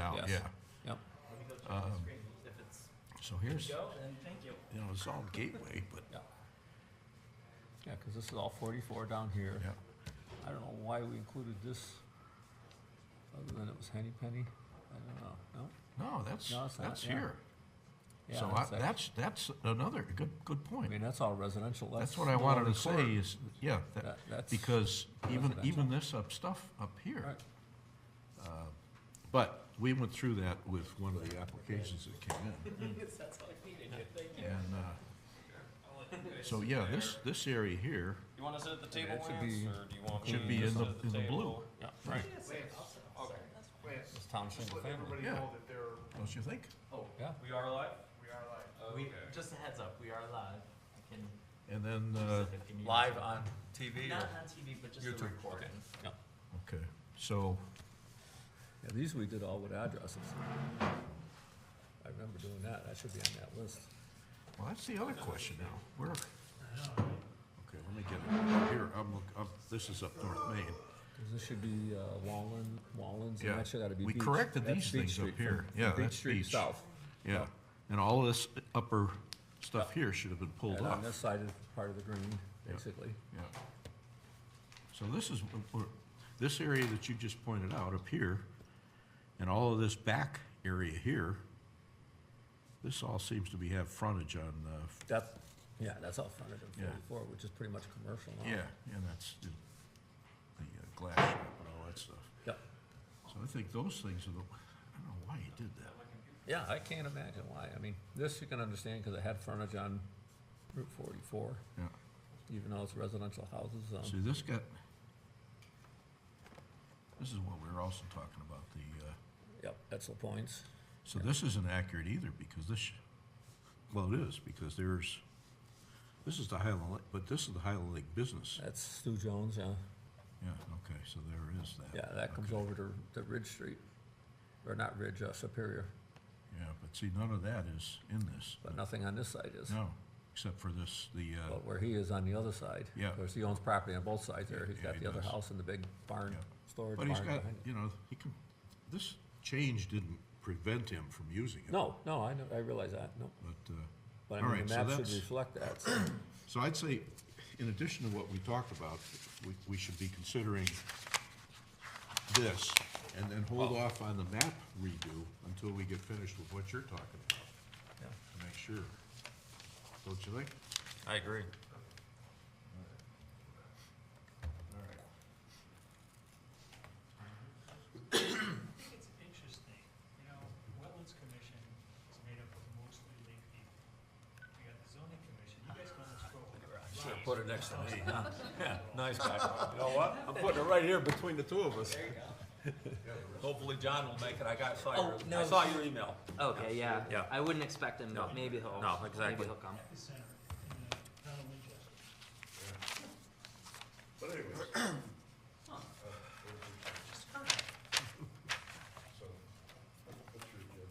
out, yes. yeah. Yep. Let me go check the screen. If it's So here's, go, then thank you. you know, it's all gateway, but, Yeah. Yeah, because this is all 44 down here. yeah. I don't know why we included this, other than it was Henny Penny. I don't know. No? No, that's No, it's not, that's yeah. here. Yeah, So that's another good I point. mean, that's all residential. That's what I wanted to say record. is, yeah, That's because even residential. this stuff up here. Right. But we went through that with one of the applications that came in. That's all I needed. Thank you. And, so yeah, this area here You want to sit at the table, it should Lance, be- or do you want should me be to in sit the, at in the blue, table? Yeah, right. Okay. It's town single family. Yeah. Don't you think? Oh, Yeah. We are live? we, just a heads up, we are live. I can, And then, if you need Live to. on TV Not or? on TV, but just the YouTube, recording. Yeah. okay, so, Yeah, these we did all with addresses. I remember doing that. That should be on that list. well, that's the other question now. Where? Okay, let me get it. Here, this is up North Main. 'Cause this should be Wallens, Yeah. and that should gotta be We Beach. corrected That's these Beach things up Street here. from- Yeah, from Beach that's Street Beach. south. Yeah, and all of this upper stuff here should have been pulled And off. on this side is part of the green, Yeah. basically. Yeah. So this is, this area that you just pointed out up here, and all of this back area here, this all seems to have frontage on, That, yeah, that's all fronted in Yeah. 44, which is pretty much commercial now. yeah, and that's the glass shop and all that stuff. Yep. So I think those things are the, I don't know why you did that. Yeah, I can't imagine why. I mean, this you can understand because it had frontage on Route 44, Yeah. even though it's residential houses. See, this is what we were also talking about, Yep, that's the points. so this isn't accurate either, because well, it is, because this is the Highland Lake, but this is the Highland Lake business. That's Stu Jones, yeah. Yeah, okay, so there is that. Yeah, that comes Okay. over to Ridge Street, or not Ridge, Superior, Yeah, but see, none of that is in this. but nothing on this side is. No, except for this, But where he is on the other side. Yeah. Of course, he owns property on both sides there. Yeah, He's yeah, got he the other does. house and the big barn, Yeah. storage but barn he's got, behind it. you know, this change didn't prevent him from using it. No, I know, I realize that, no. But, But I All mean, right, the so map should that's- reflect that, so. so I'd say, in addition to what we talked about, we should be considering this, and then hold off on the map redo until we get finished with what you're talking about, Yeah. to make sure. Don't you think? I agree. I think it's interesting, you know, Wetlands Commission is made up of mostly lake people. We got the zoning commission, you guys go next door. Should have put it next to me, huh? Yeah, nice guy. You know what? I'm putting it right here between the two of us. There you go. Hopefully John will make it. I Oh, no. I saw your email. Okay, yeah. Yeah. I wouldn't expect him, No. but maybe he'll. No, exactly. Maybe he'll come. At the center, in the town of Winchester. But anyways. So, what's your agenda?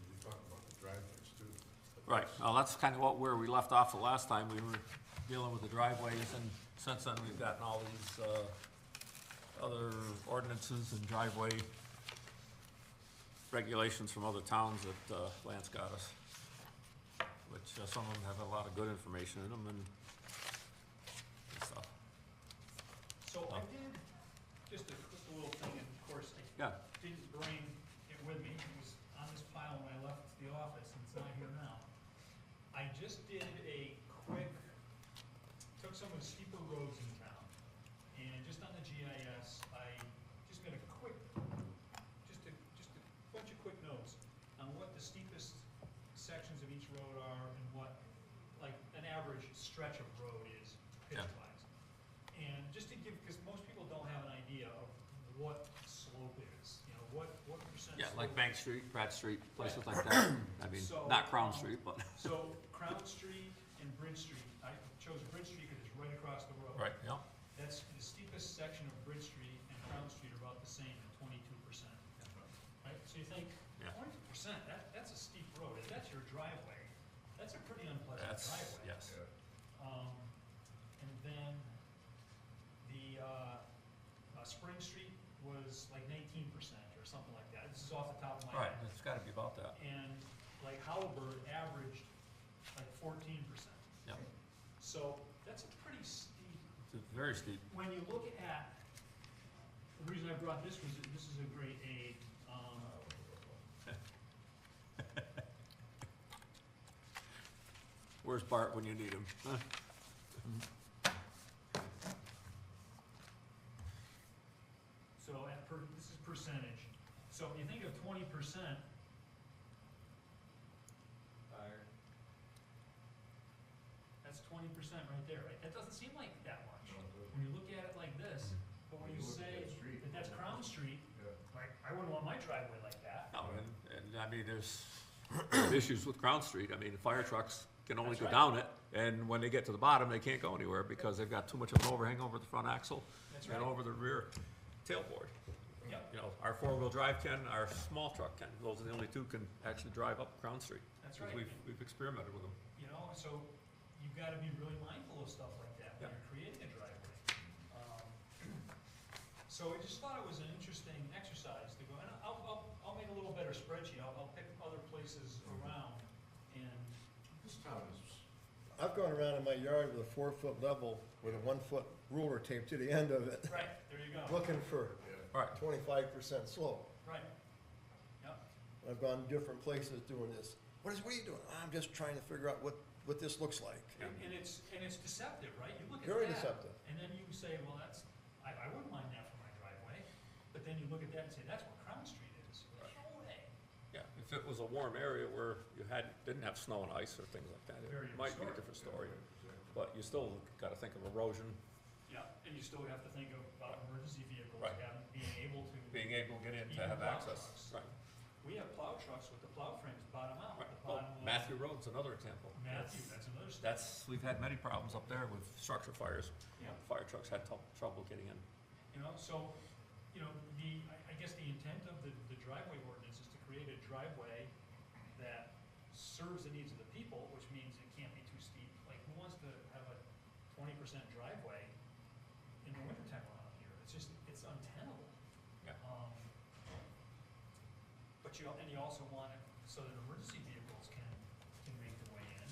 We talked about the driveways too. Right, well, that's kind of where we left off the last time. We were dealing with the driveways, and since then, we've gotten all these, other ordinances and driveway regulations from other towns that, Lance got us. Which, some of them have a lot of good information in them and stuff. So I did, just a quick little thing, and of course, I Yeah, didn't bring it with me, it was on this pile when I left the office, and it's not here now. I just did a quick, took some of the steeper roads in town, and just on the GIS, I just made a quick, just a bunch of quick notes on what the steepest sections of each road are and what, like, an average stretch of road is Yeah. pitch-wise. And just to give, because most people don't have an idea of what slope is, you know, what percent yeah, like slope Bank Street, Pratt Street, places like that. I mean, So, not Crown Street, but. So Crown Street and Bridge Street, I chose Bridge Street because it's right across the road. Right, yeah. That's the steepest section of Bridge Street and Crown Street are about the same at 22%. Right, so you think, Yeah. 20%, that's a steep road, if that's your driveway, that's a pretty unpleasant That's, driveway. yes. And then the Spring Street was like 19% or something like that. This is off the top of my Right, head. it's gotta be about that. And like Halliburton averaged like 14%. Yeah, So that's a pretty steep, it's very steep. when you look at, the reason I brought this was, that this is a great aid. Where's Bart when you need him? Huh? So this is percentage. So if you think of 20%, that's 20% right there, right? That doesn't seem like that much when you look at it like this, but when you say that that's Crown Street, like, I wouldn't want my driveway like that. No, and I mean, there's issues with Crown Street. I mean, the fire trucks can only That's go right. down it, and when they get to the bottom, they can't go anywhere because they've got too much of an overhang over the front axle That's and right. over the rear tailboard. Yep, You know, our four-wheel drive can, our small truck can. Those are the only two can actually drive up Crown Street. that's 'Cause right. We've experimented with them. You know, so you've gotta be really mindful of stuff like that when Yeah. you're creating a driveway. So I just thought it was an interesting exercise to go, and I'll make a little better spreadsheet, I'll pick other places around, and, This town is, I've gone around in my yard with a 4-foot level with a 1-foot ruler taped to the end of it, right, there you go, looking for All right, 25% slope. right, yep, I've gone different places doing this. What are you doing? I'm just trying to figure out what this looks like. and it's deceptive, right? You look at Very that, deceptive. and then you say, well, that's, I wouldn't mind that for my driveway, but then you look at that and say, that's what Crown Street is. No way. yeah, if it was a warm area where you didn't have snow and ice or things like that, Very it might be a historic. different story. But you still gotta think of erosion, Yeah, and you still have to think about emergency vehicles Right. being able to. being able to get in to Even have plow access. trucks. Right, We have plow trucks with the plow frames bottom out. right. The Well, bottom of- Matthew Road's another example. Matthew, that's another step. We've had many problems up there with structure fires. Yeah. Fire trucks had trouble getting in. You know, so, you know, I guess the intent of the driveway ordinance is to create a driveway that serves the needs of the people, which means it can't be too steep. Like, who wants to have a 20% driveway in the wintertime around here? It's untenable. Yeah. But you also want it so that emergency vehicles can make their way in.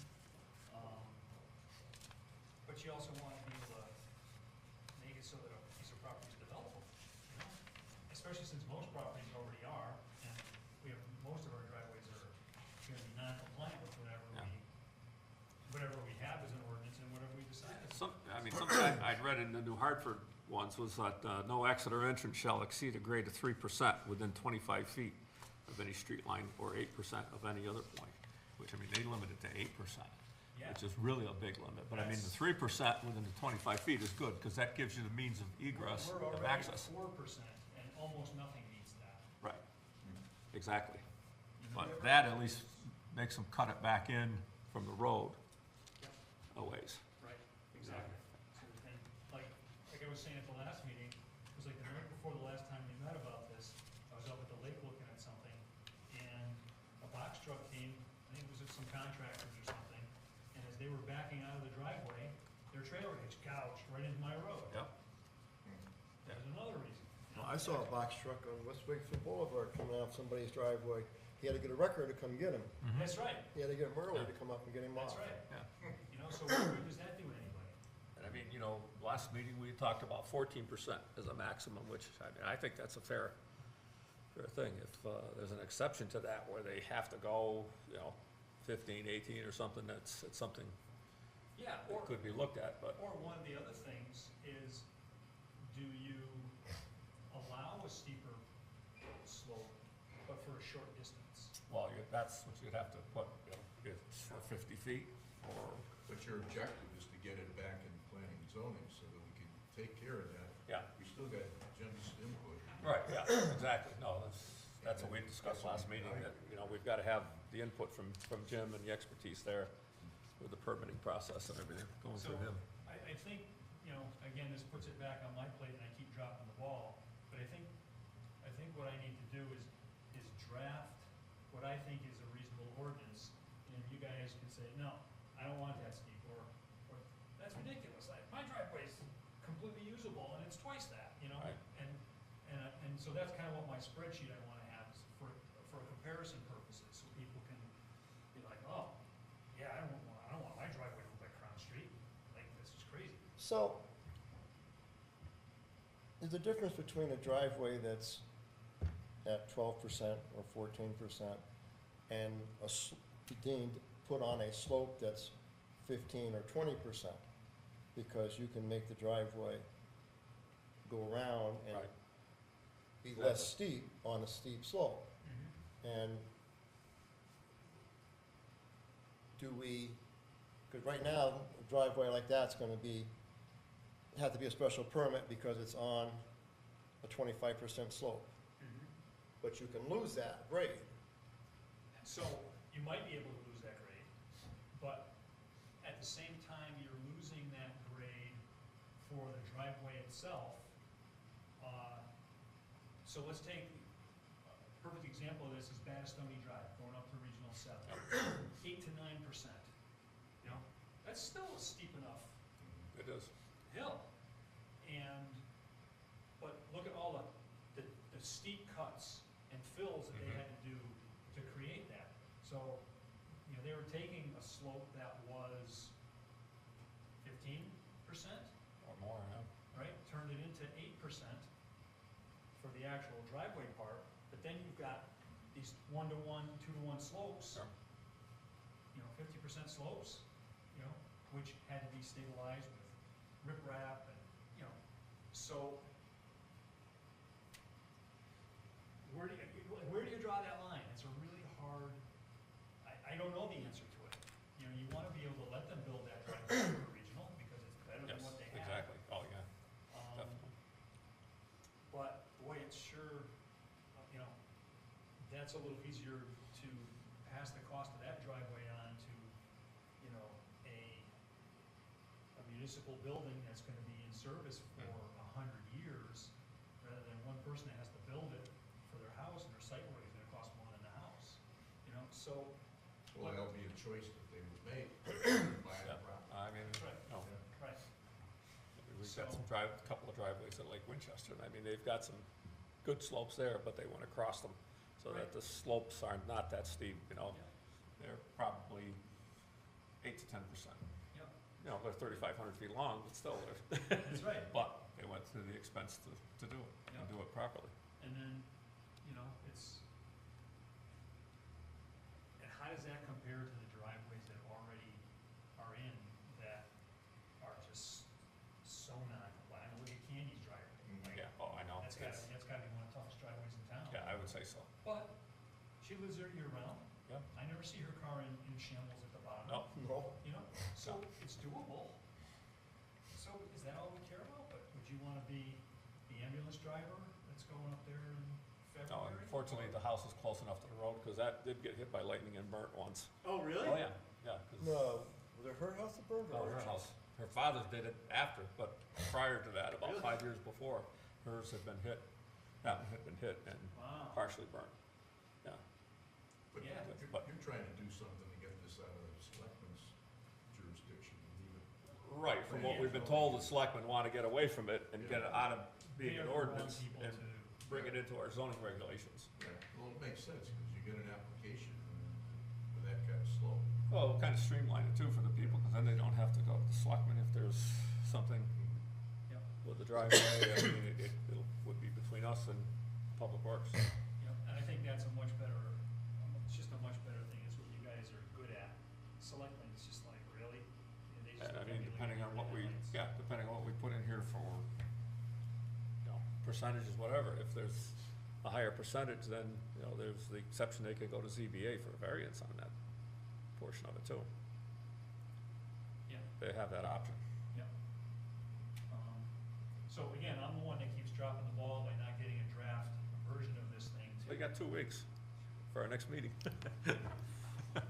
But you also want to be able to make it so that a piece of property is developable, you know? Especially since most properties already are, and most of our driveways are gonna be non-compliant with Yeah. whatever we have as an ordinance and whatever we decide. Something I'd read in the New Hartford ones was that, no exit or entrance shall exceed a grade of 3% within 25 feet of any street line or 8% of any other point, which, I mean, they limit it to 8%. Yeah. Which is really a big limit, but I mean, the That's- 3% within the 25 feet is good, because that gives you the means of egress, We're of already at access. 4%, and almost nothing meets that. Right, exactly. You know? But that at least makes them cut it back in from the road Yep. a ways. Right, exactly. So, and like I was saying at the last meeting, it was like the night before the last time we met about this, I was up at the lake looking at something, and a box truck came, I think it was at some contractors or something, and as they were backing out of the driveway, their trailer hitch gouged right into my road. Yep. There's another reason. Well, I saw a box truck on West Wakefield Boulevard coming off somebody's driveway. He had to get a wrecker to come get him. That's right, He had to get a Merle to come up and get him off. that's right. Yeah. You know, so what good does that do anybody? And I mean, you know, last meeting, we talked about 14% as a maximum, which, I mean, I think that's a fair thing. If, there's an exception to that where they have to go, 15, 18 or something, it's something Yeah, that could be looked at, but, or one of the other things is, do you allow a steeper slope, but for a short distance? well, that's what you'd have to put, it's for 50 feet, or, but your objective is to get it back in planning and zoning so that we can take care of that. yeah. We still got Jim's input. Right, yeah, exactly. No, that's what we discussed last meeting, that, we've gotta have the input from Jim and the expertise there with the permitting process and everything going So, through him. I think, again, this puts it back on my plate and I keep dropping the ball, but I think what I need to do is draft what I think is a reasonable ordinance, and you guys can say, no, I don't want that steep, or that's ridiculous, my driveway's completely usable and it's twice that, Right. and that's kind of what my spreadsheet I wanna have is for comparison purposes, so people can be like, oh, yeah, I don't want my driveway to look like Crown Street, like, this is crazy. So, there's a difference between a driveway that's at 12% or 14% and being put on a slope that's 15 or 20%, because you can make the driveway go around and Right. be less steep on a steep slope. And do we, because right now, a driveway like that's gonna have to be a special permit because it's on a 25% slope. But you can lose that grade. So, you might be able to lose that grade, but at the same time, you're losing that grade for the driveway itself. So let's take, a perfect example of this is Battistoni Drive, going up to Regional 7, 8 to 9%. You know, that's still a steep enough It is. hill. But look at all the steep cuts and fills that they had to do to create that. So, you know, they were taking a slope that was 15%, Or more, yeah. right? Turned it into 8% for the actual driveway part, but then you've got these 1-to-1, 2-to-1 slopes. Sure. You know, 50% slopes, you know, which had to be stabilized with riprap and, you know, so where do you draw that line? It's a really hard, I don't know the answer to it. You know, you wanna be able to let them build that driveway for regional, because it's better than Yes, what they have. exactly. Oh, yeah, Um, definitely. But, boy, it's sure, you know, that's a little easier to pass the cost of that driveway on to, you know, a municipal building that's gonna be in service for 100 years, rather than one person that has to build it for their house, and their site work is gonna cost more than the house, you know, so. Well, that'll be a choice that they would make, buy Yeah. the property. I mean, Right. no, Right, we've got So- a couple of driveways at Lake Winchester, and I mean, they've got some good slopes there, but they wanna cross them so that Right. the slopes are not that steep, you know? yeah, They're probably 8 to 10%. yeah, You know, they're 3,500 feet long, but still, they're, that's right. but they went through the expense to do it, Yeah. and do it properly. And then, you know, and how does that compare to the driveways that already are in that are just so non-compliant? I mean, look at Candy's driveway. Like, Yeah, oh, I know. That's gotta be one of the toughest driveways in town. Yeah, I would say so. But she lives there year round. Yeah. I never see her car in shambles at the bottom. No, No, You know, so it's doable. So is that all we care about? But would you wanna be the ambulance driver that's going up there in no, February? unfortunately, the house is close enough to the road, cause that did get hit by lightning and burnt once. Oh, really? Oh, yeah, yeah, 'cause- no, was it her house that burned? no, or her ours? house, her father did it after, but prior to that, about Really? 5 years before, hers had been hit, and Wow. partially burnt, yeah. But Yeah. you're trying to do something to get this out of the selectmen's jurisdiction, and leave it. Right, from what we've been told, the selectmen wanna get away from it and get it out of being They are an the wrong ordinance people and to- bring it into our zoning regulations. Yeah, well, it makes sense, because you get an application for that kind of slope. Well, it'll kind of streamline it too for the people, because then they don't have to go to the selectmen if there's something Yep. with the driveway. I mean, it would be between us and Public Works. Yep, and I think that's a much better, it's just a much better thing, it's what you guys are good at. Selectmen, it's just like, really? And they just And I look mean, at you like depending on you're what we, headlights. yeah, depending on what we put in here for, you know, percentages, whatever. If there's a higher percentage, then, you know, there's the exception, they could go to ZBA for a variance on that portion of it too. Yeah, They have that option. yeah. So again, I'm the one that keeps dropping the ball by not getting a draft version of this thing We to. got 2 weeks for our next meeting.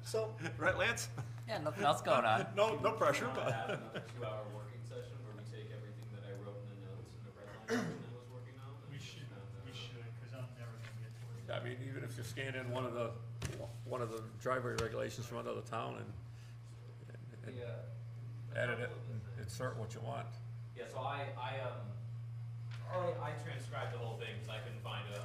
So, Right, Lance? Yeah, nothing else going on. No pressure, Want to but. have another 2-hour working session where we take everything that I wrote in the notes and the red line version I was working on? and We just should, kind of, we should, cause I'm never gonna get to it. I mean, even if you scan in one of the driveway regulations from another town and edit it and insert what you want. Yeah, so I transcribed the whole thing because I couldn't find a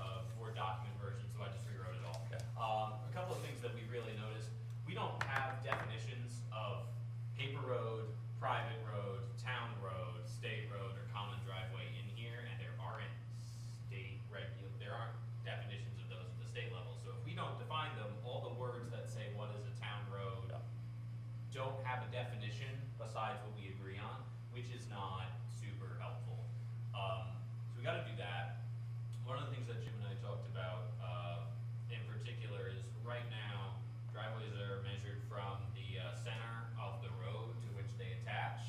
don't have a definition besides what we agree on, which is not super helpful. So we gotta do that. One of the things that Jim and I talked about, in particular is right now, driveways are measured from the center of the road to which they attach,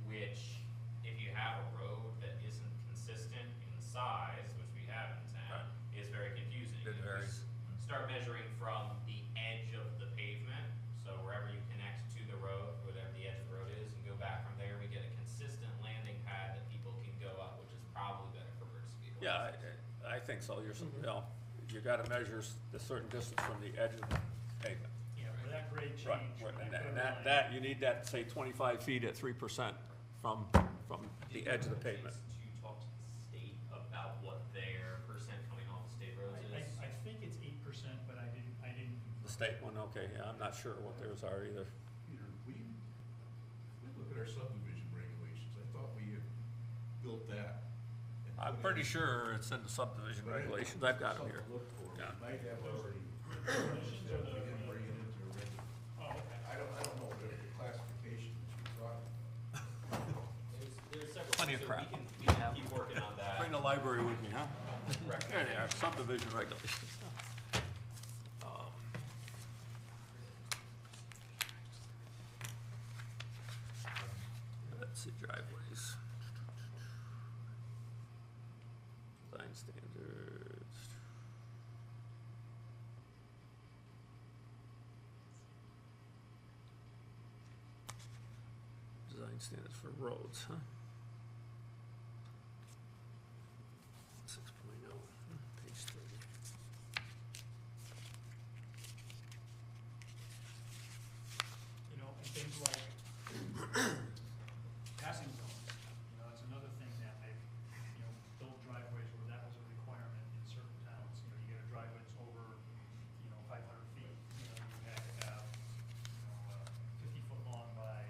which if you have a road that isn't consistent in size, which we have in town, is very confusing. It If we varies. Start measuring from the edge of the pavement, so wherever you connect to the road, whatever the edge of the road is, and go back from there, we get a consistent landing pad that people can go up, which is probably better for emergency vehicles. Yeah, I think so, you know, you gotta measure a certain distance from the edge of the pavement. Yeah, for that grade change. Right, when and I put a line- that, you need that, say, 25 feet at 3% from the edge of the pavement. To talk to the state about what their percent coming off the state roads is. I think it's 8%, but I didn't. The state one, okay, yeah, I'm not sure what theirs are either. Peter, we look at our subdivision regulations, I thought we had built that. and I'm put pretty in- sure it's in the subdivision but I- regulations, I've got them here. Something to look for. Yeah. We might have already, Definitions or we the- didn't bring it into a regular. Oh, okay. I don't know the classification that you're talking. There's several, Plenty of so crap. we can keep working on that. Bring the library with me, huh? There they are, subdivision regulations. Let's see, driveways. Design standards. Design standards for roads, huh? 6.0, page 30. You know, and things like passing zones, you know, that's another thing that I, you know, built driveways where that was a requirement in certain towns. You know, you get a driveway that's over, you know, 500 feet, you know, you have to have, you know, 50 foot long by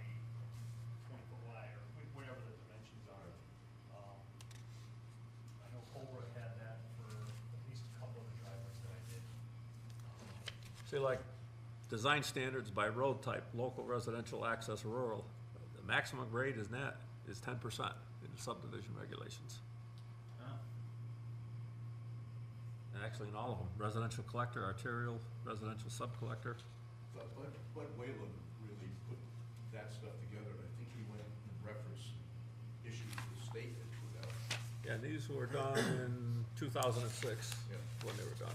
20 foot wide, or whatever the dimensions are. I know Colbrook had that for at least a couple of the driveways that I did. See, like, design standards by road type, local residential access rural. The maximum grade is 10% in the subdivision regulations. And actually in all of them, residential collector, arterial, residential subcollector. But Wayland really put that stuff together, and I think he went and referenced issues the state had put out. Yeah, these were done in 2006, Yeah. when they were done.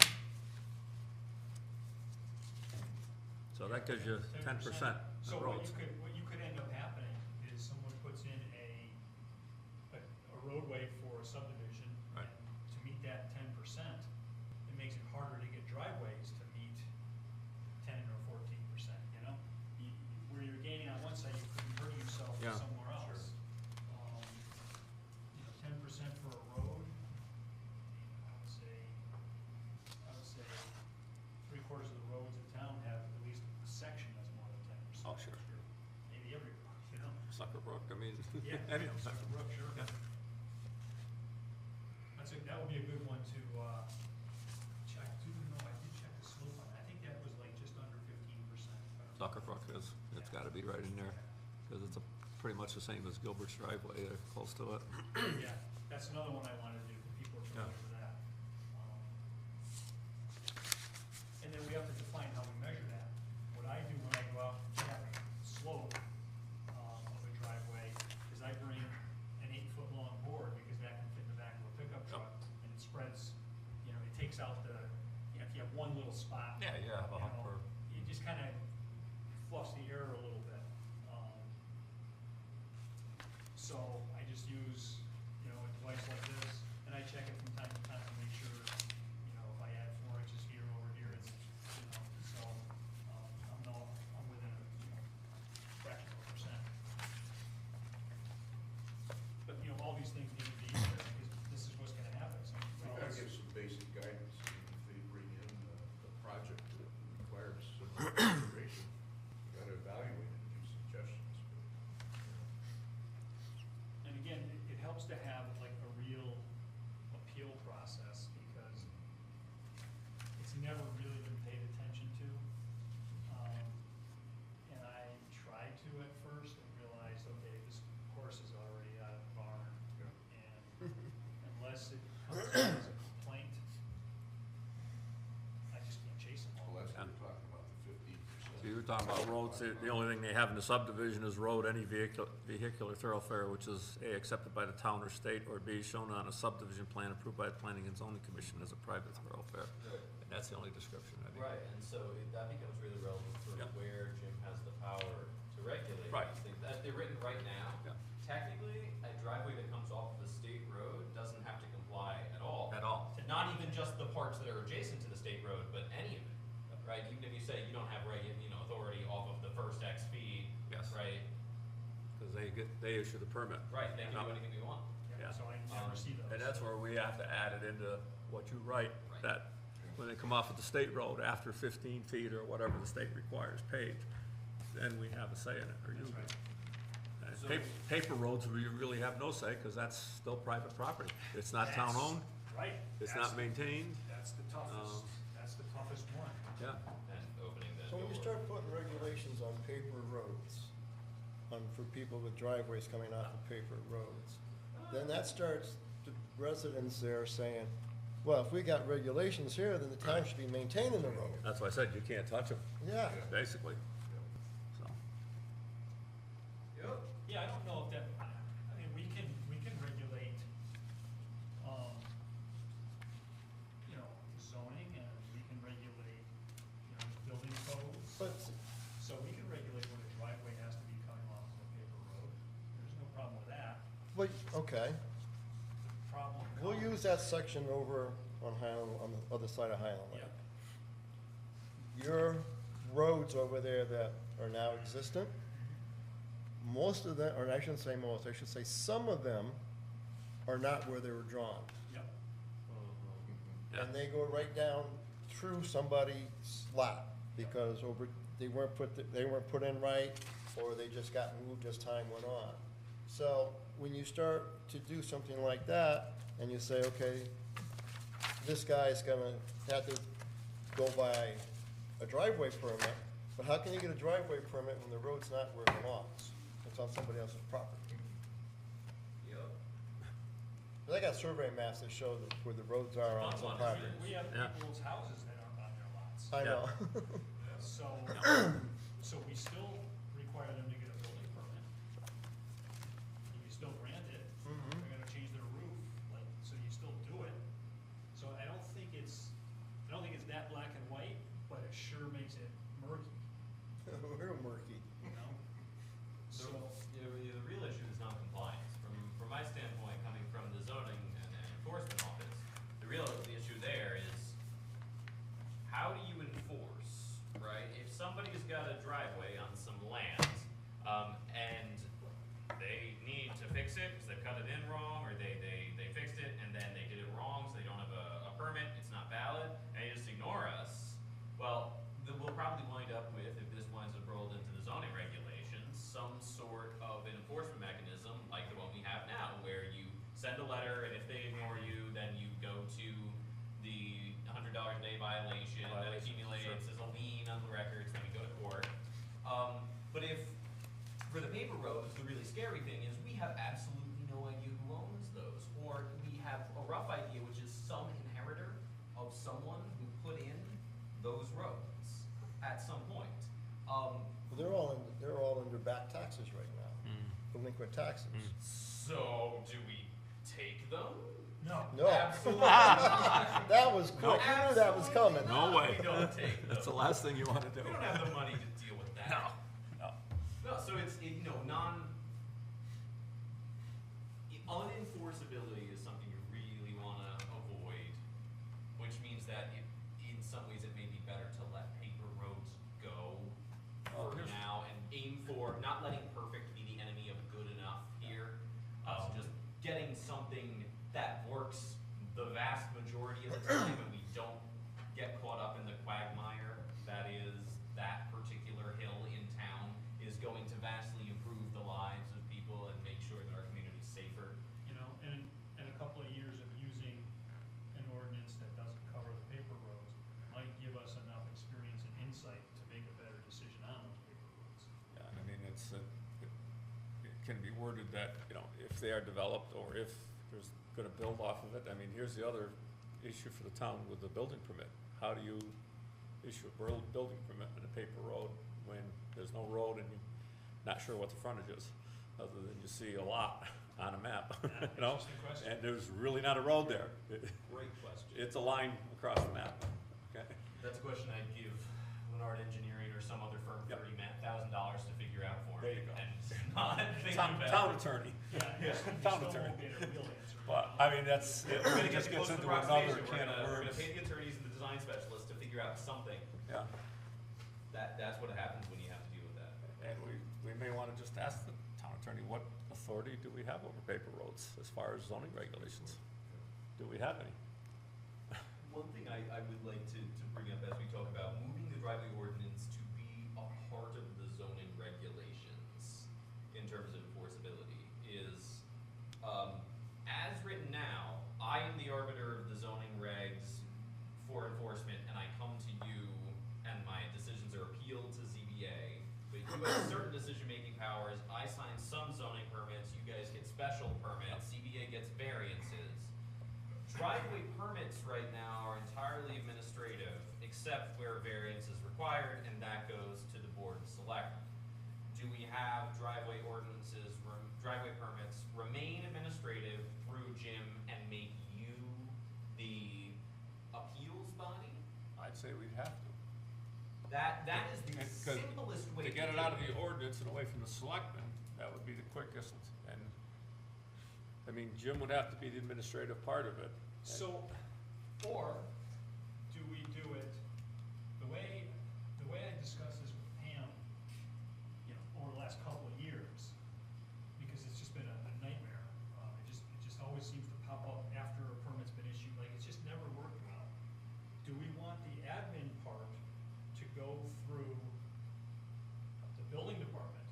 So that gives you 10% So of roads. what you could end up happening is someone puts in a roadway for a subdivision. Right. And to meet that 10%, it makes it harder to get driveways to meet 10 or 14%, you know? Where you're gaining on one side, you could be hurting yourself Yeah. somewhere else. You know, 10% for a road, I would say 3/4 of the roads in town have at least a section that's more than 10%. Oh, sure. Maybe every road, you know? Sucker Brook, I mean, Yeah, any of them. Sucker Brook, sure. Yeah. That would be a good one to, check. I did check the slope on that. I think that was like just under 15%. Sucker Brook is, it's gotta be right in there, because it's pretty much the same as Gilbert's driveway, they're close to it. Yeah, that's another one I wanted to do, because people are familiar with that. And then we have to define how we measure that. What I do when I go out and check slope, of a driveway, is I bring an 8-foot long board, because that can fit in the back of a pickup truck, and it spreads, you know, it takes out the, you know, if you have one little spot. Yeah, you have a you hump know, or- it just kinda fluffs the air a little bit. So I just use, you know, a device like this, and I check it from time to time to make sure, you know, if I add 4 inches here, over here, it's, you know, so, I'm within a, you know, fraction of a percent. But, you know, all these things need to be there, because this is what's gonna happen, so. We gotta give some basic guidance, and if they bring in a project that requires some consideration, we gotta evaluate it and give suggestions. And again, it helps to have like a real appeal process, because it's never really been paid attention to. And I tried talking about roads, the only thing they have in the subdivision is road, any vehicular thoroughfare, which is A, accepted by the town or state, or B, shown on a subdivision plan approved by the Planning and Zoning Commission as a private thoroughfare. And that's the only description, I think. Right, and so that becomes really relevant for Yeah. where Jim has the power to regulate Right. these things. As they're written right now, Yeah. technically, a driveway that comes off of the state road doesn't have to comply at all. At all. Not even just the parts that are adjacent to the state road, but any of it, right? Even if you say you don't have authority off of the first X feet, Yes. right? Because they issue the permit. Right, they can Yeah. do anything they want. Yeah. So I never see those. And that's where we have to add it into what you write, Right. that when they come off of the state road after 15 feet or whatever the state requires paved, then we have a say in it, or you. That's right. And So- Paper roads, we really have no say, because that's still private property. It's not town-owned, Right. it's That's not maintained, That's the toughest, that's the toughest one. yeah. And opening the So when you door. start putting regulations on paper roads, for people with driveways coming off of paper roads, then that starts the residents there saying, well, if we got regulations here, then the town should be maintaining the road. That's why I said you can't touch them, Yeah. basically. So, Yep. Yeah, I don't know if that, I mean, we can regulate, zoning, and we can regulate, building codes. But, So we can regulate when a driveway has to be coming off of a paper road. There's no problem with that. okay, The problem we'll comes- use that section over on Highland, on the other side of Highland Lane. Yeah. Your roads over there that are now existent, most of them, or I shouldn't say most, I should say some of them are not where they were drawn. Yep. Yeah. And they go right down through somebody's lot, because they weren't put in right, or they just got moved as time went on. So, when you start to do something like that, and you say, okay, this guy's gonna have to go by a driveway permit, but how can you get a driveway permit when the road's not where it belongs? It's on somebody else's property. Yep. But I got survey maps that show where the roads are on some property. We have Yeah. people's houses that aren't on their lots. I know. So, so we still require them to get a building permit. And you still grant it. Mhm. They're gonna change their roof, so you still do it. So I don't think it's that black and white, but it sure makes it murky, We're murky. you know? So, So, the real issue is non-compliance. From my standpoint, coming from the zoning and enforcement office, the issue there is, how do you enforce, right? If somebody's got a driveway on some land, and they need to fix it because they've cut it in wrong, or they fixed it and then they did it wrong, so they don't have a permit, it's not valid, and you just ignore us, well, then we'll probably wind up with, if this winds up rolled into the zoning regulations, some sort of an enforcement mechanism like the one we have now, where you send a letter, and if they ignore you, then you go to the $100 a day violation, that accumulates as a lien on the records, then we go to court. But if, for the paper roads, the really scary thing is we have absolutely no idea who owns those, or we have a rough idea, which is some inheritor of someone who put in those roads at some point. They're all under back taxes right now, delinquent taxes. So do we take them? no. No, Absolutely. that was quick, you knew that was coming. No way. We don't take them. That's the last thing you want to do. We don't have the money to deal with that. No. No, so unenforceability is something you really wanna avoid, which means that in some ways it may be better to let paper roads go for now and aim for, not letting perfect be the enemy of good enough here. Just getting something that works the vast majority of the time and we don't get caught up in the quagmire that is that particular hill in town is going to vastly improve the lives of people and make sure that our community's safer. And a couple of years of using an ordinance that doesn't cover the paper roads might give us enough experience and insight to make a better decision on those paper roads. Yeah, I mean, it can be worded that, if they are developed, or if there's gonna build off of it, I mean, here's the other issue for the town with the building permit. How do you issue a building permit in a paper road when there's no road and you're not sure what the frontage is, other than you see a lot on a map, you know? Interesting question. And there's really not a road there. Great question. It's a line across the map, okay? That's a question I'd give Leonard Engineering or some other firm Yep. $30,000 to figure out for There me. you go. And not think Town about it. attorney. Yeah, you Town still attorney. won't get a real answer. But, I mean, that's, it We're gonna get just close gets to into the another approximation. can of We're gonna words. pay the attorneys and the design specialists to figure out something. Yeah, That's what happens when you have to deal with that. and we may wanna just ask the town attorney, what authority do we have over paper roads as far as zoning regulations? Do we have any? One thing I would like to bring up as we talk about moving the driveway ordinance to be a part of the zoning regulations in terms of enforceability is, as written now, I am the arbiter of the zoning regs for enforcement, and I come to you, and my decisions are appealed to ZBA, but you have certain decision-making powers, I sign some zoning permits, you guys get special permits, ZBA gets variances. Driveway permits right now are entirely administrative, except where variance is required, and that goes to the board of selectmen. Do we have driveway ordinances, driveway permits remain administrative through Jim and make you the appeals body? I'd say we'd have to. That is the Because simplest way To to get it do out of the ordinance and away from the selectmen, that would be the quickest, and, I mean, Jim would have to be the administrative part of it. So, or do we do it, the way I discussed this with Pam, you know, over the last couple of years, because it's just been a nightmare. It just always seems to pop up after a permit's been issued, like it's just never worked well. Do we want the admin part to go through the building department?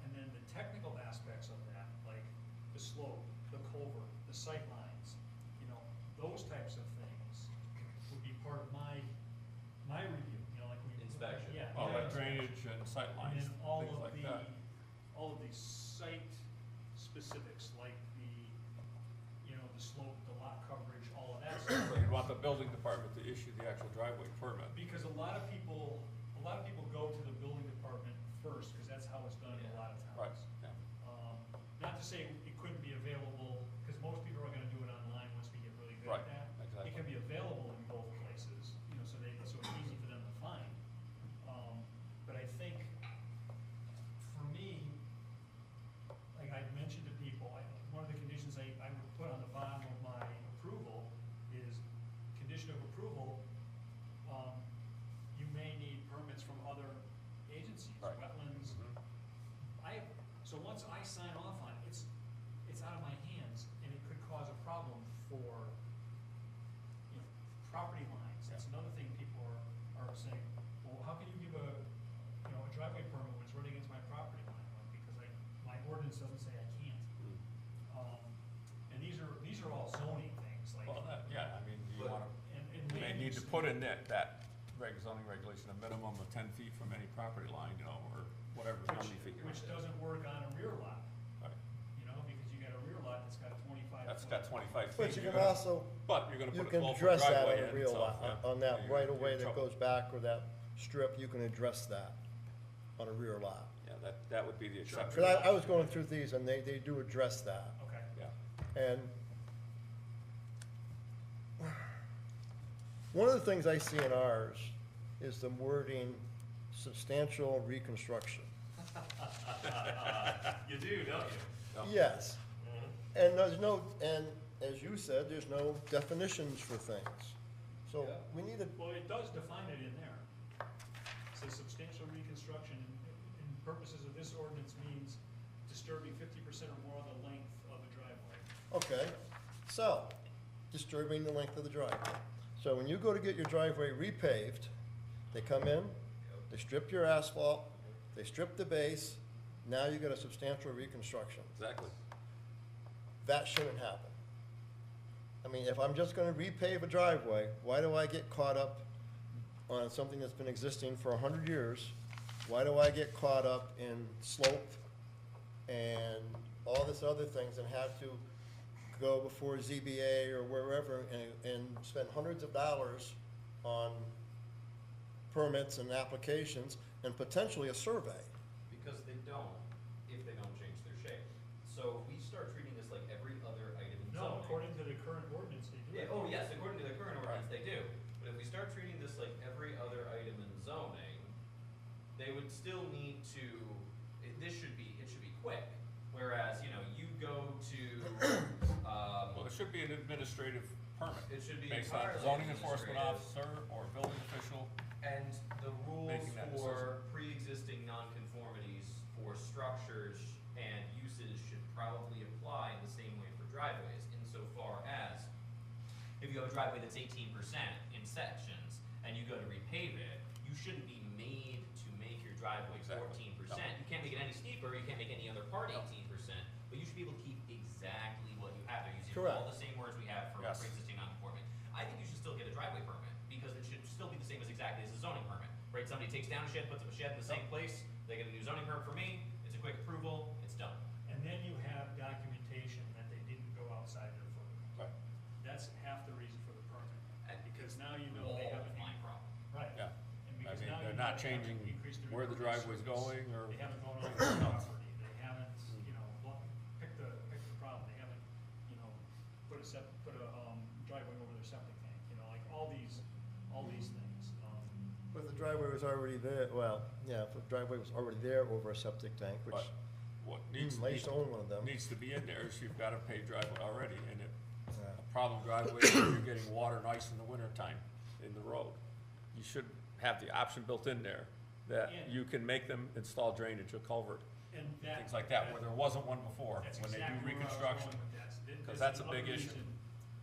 And then the technical aspects of that, like the slope, the culvert, the sight lines, you know, those types of things would be part of my review, you know, like we. Inspection. Yeah. All yeah, that drainage and And sightlines, then all things of like the, that. all of the site specifics, like the, you know, the slope, the lot coverage, all of that So stuff. you'd want the building department to issue the actual driveway permit. Because a lot of people go to the building department first, because that's how it's done in a lot of Right, towns. yeah. Not to say it couldn't be available, because most people are gonna do it online once we get really good Right, at that. exactly. It can be available in both places, you know, so it's easy for them to find. But I think, for me, like I mentioned to people, one of the conditions I would put on the bottom of my approval is, condition of approval, you may need permits from other agencies, Right. wetlands. Mhm. So once I sign off on it, it's out of my hands, and it could cause a problem for, you know, property lines. That's another thing people are saying, well, how can you give a driveway permit when it's running against my property line? Well, because my ordinance doesn't say I can't. And these are all zoning things, like. Well, yeah, I mean, you But- wanna, And you may land need to use- put in that zoning regulation, a minimum of 10 feet from any property line, you know, or whatever, how many feet you're. Which doesn't work on a rear lot, Right. you know, because you got a rear lot that's got 25. That's foot- got 25 feet. But you you're can gonna- also, But you're gonna you put a can 12-foot address that driveway on a in, real so, lot, yeah, on that you're- right of you're way in that trouble. goes back, or that strip, you can address that on a rear lot. Yeah, that would be the Sure. exception. Cause I was going through these, and they do address that, Okay. Yeah, and one of the things I see in ours is the wording substantial reconstruction. You do, don't you? Yeah. Yes, and and as you said, there's no definitions for things. So Yeah. we need to, Well, it does define it in there. It says substantial reconstruction in purposes of this ordinance means disturbing 50% or more of the length of the driveway. okay, so, disturbing the length of the driveway. So when you go to get your driveway repaved, they come in, they strip your asphalt, they strip the base, now you got a substantial reconstruction. exactly. That shouldn't happen. I mean, if I'm just gonna repave a driveway, why do I get caught up on something that's been existing for 100 years? Why do I get caught up in slope and all this other things and have to go before ZBA or wherever and spend hundreds of dollars on permits and applications, and potentially a survey. Because they don't, if they don't change their shape. So if we start treating this like every other item in No, zoning. according to the current ordinance, they do. Oh, yes, according to the current ordinance, they do. But if we start treating this like every other item in zoning, they would still need to, it should be quick. Whereas, you know, you go to, Well, it should be an administrative permit. it should be Based on entirely zoning enforcement administrative. officer or building official. And the rules Making that for pre-existing nonconformities for structures and uses should probably apply in the same way for driveways, insofar as if you have a driveway that's 18% in sections and you go to repave it, you shouldn't be made to make your driveway Exactly. 14%. No. You can't make it any steeper, you can't make any other part 18%, but you should be able to keep exactly what you have. They're using all Correct. the same words we have for Yes. pre-existing non-conforming. I think you should still get a driveway permit, because it should still be the same as exactly as a zoning permit, right? Somebody takes down a shed, puts up a shed in the same place, they get a new zoning permit for me, it's a quick approval, it's done. And then you have documentation that they didn't go outside their footprint. Right. That's half the reason for the permit, And because now you know they all haven't. my problem. Right. Yeah. And I because mean, now you they're know not they haven't changing increased their where the impervious driveway's surface. going or. They haven't gone over the property, they haven't, you know, pick the problem, they haven't, you know, put a driveway over their septic tank, you know, like all these things. But if the driveway was already there, well, yeah, if the driveway was already there over a septic tank, which, But what needs, I used to own one of them. needs to be in there is you've got a paved driveway already, and Yeah. a problem driveway is you're getting water and ice in the winter time in the road. You should have the option built in there that And- you can make them install drainage, a culvert, And that. things like that, where there wasn't one before, That's when they do exactly where I was reconstruction. going with that. This 'Cause is that's a another big issue. reason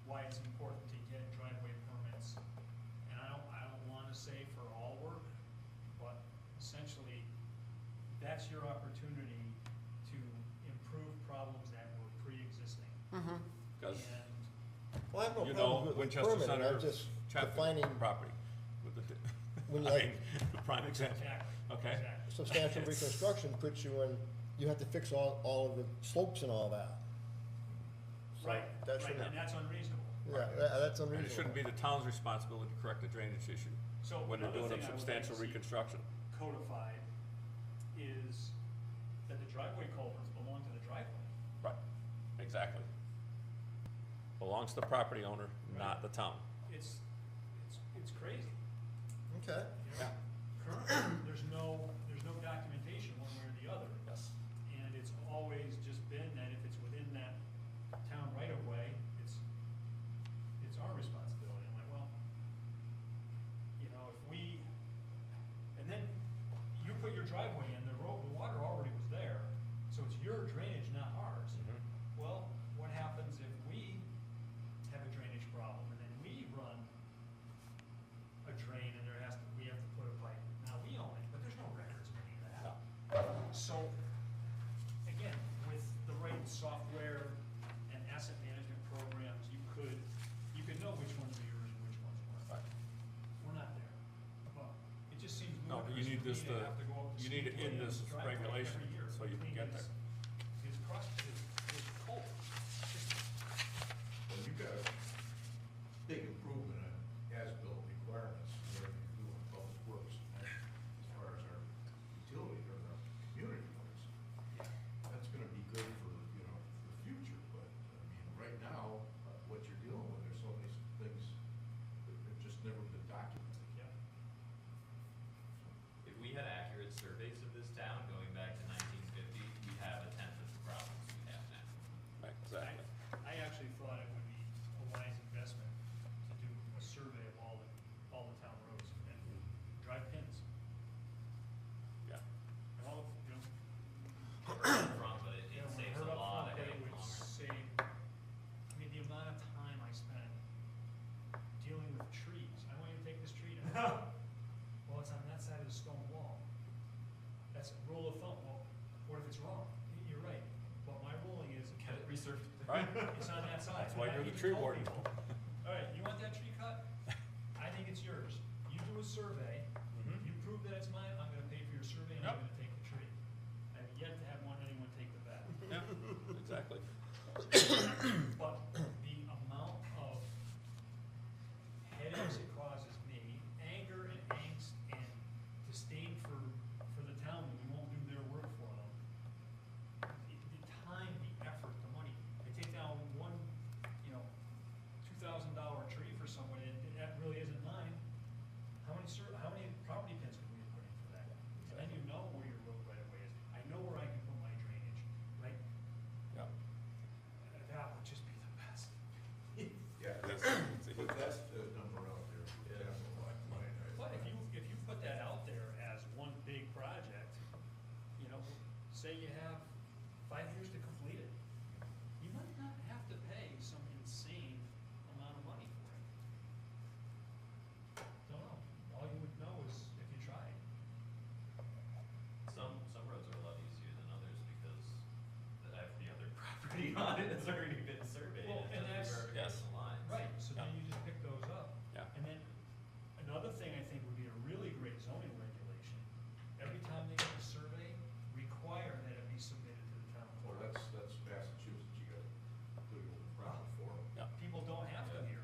Why it's important to get driveway permits, and I don't wanna say for all work, but essentially, that's your opportunity to improve problems that were pre-existing. Because, And Well, I have no you problem know, with Winchester permitting, Center, I'm just Chapman defining property with the, when I like mean, the prime example. exactly, Okay. exactly. substantial reconstruction puts you in, you have to fix all of the slopes and all that. So Right, that right, shouldn't- and that's unreasonable. Yeah, that's And unreasonable. it shouldn't be the town's responsibility to correct the drainage issue So when they're another doing a thing I would like substantial to see reconstruction. codified is that the driveway culverts belong to the driveway. Right, exactly. Belongs to the property owner, not the town. It's crazy. Okay. You know, currently, there's no documentation one way or the other, Yes. and it's always just been that if it's within that town right of way, it's our responsibility. I'm like, well, you know, if we, and then you put your driveway in, the water already was there, so it's your drainage, not ours. Well, what happens if we have a drainage problem and then we run a drain and we have to put a pipe? Now, we own it, but there's no records of any of that. So, again, with the right software and asset management programs, you could know which ones are yours and which ones weren't. Right. We're not there, but it just seems No, but you ludicrous need for me this to to, have to go up to you need it in Subcommittee this and drive like regulation every year so you can clean get there. his cold. Well, you've got a big improvement in as-built requirements, where you do in public works, as far as our utility or our community works. That's gonna be good for, you know, for the future, but, I mean, right now, what you're dealing with, there's so many things that have just never been documented. Yeah. If we had accurate surveys of this town going back to 1950, we'd have a tenth of the problems we have now. Right, exactly. I actually thought it would be a wise investment to do a survey of all the town roads and drive pins. Yeah. And all, you know, Front, but it yeah, when I saves heard a up lot front of that it headache would longer. save, I mean, the amount of time I spent dealing with trees. I want you to take this tree down. Well, it's on that side of the stone wall. That's a rule of thumb. Well, what if it's wrong? You're right. But my ruling is Get it researched. Right. it's on that side. That's why And I you're the even tree told warden. people, all right, you want that tree cut? I think it's yours. You do a survey. Mhm. You prove that it's mine, I'm gonna pay for your survey and I'm Yep. gonna take the tree. I've yet to have anyone take the bet. Yeah, exactly. But the amount of headaches it causes me, anger and angst and disdain for say you have 5 years to complete it. You might not have to pay some insane amount of money for it. Don't know. All you would know is if you tried. Some roads are a lot easier than others because every other property on it has already been surveyed. Well, It and doesn't be that's- verification lines. Right, so then Yeah. you just pick those up. Yeah. And then, another thing I think would be a really great zoning regulation, every time they get a survey, require that it be submitted to the town Well, clerk. that's Massachusetts, you got to put it in the proper form. People don't have to Yeah. here.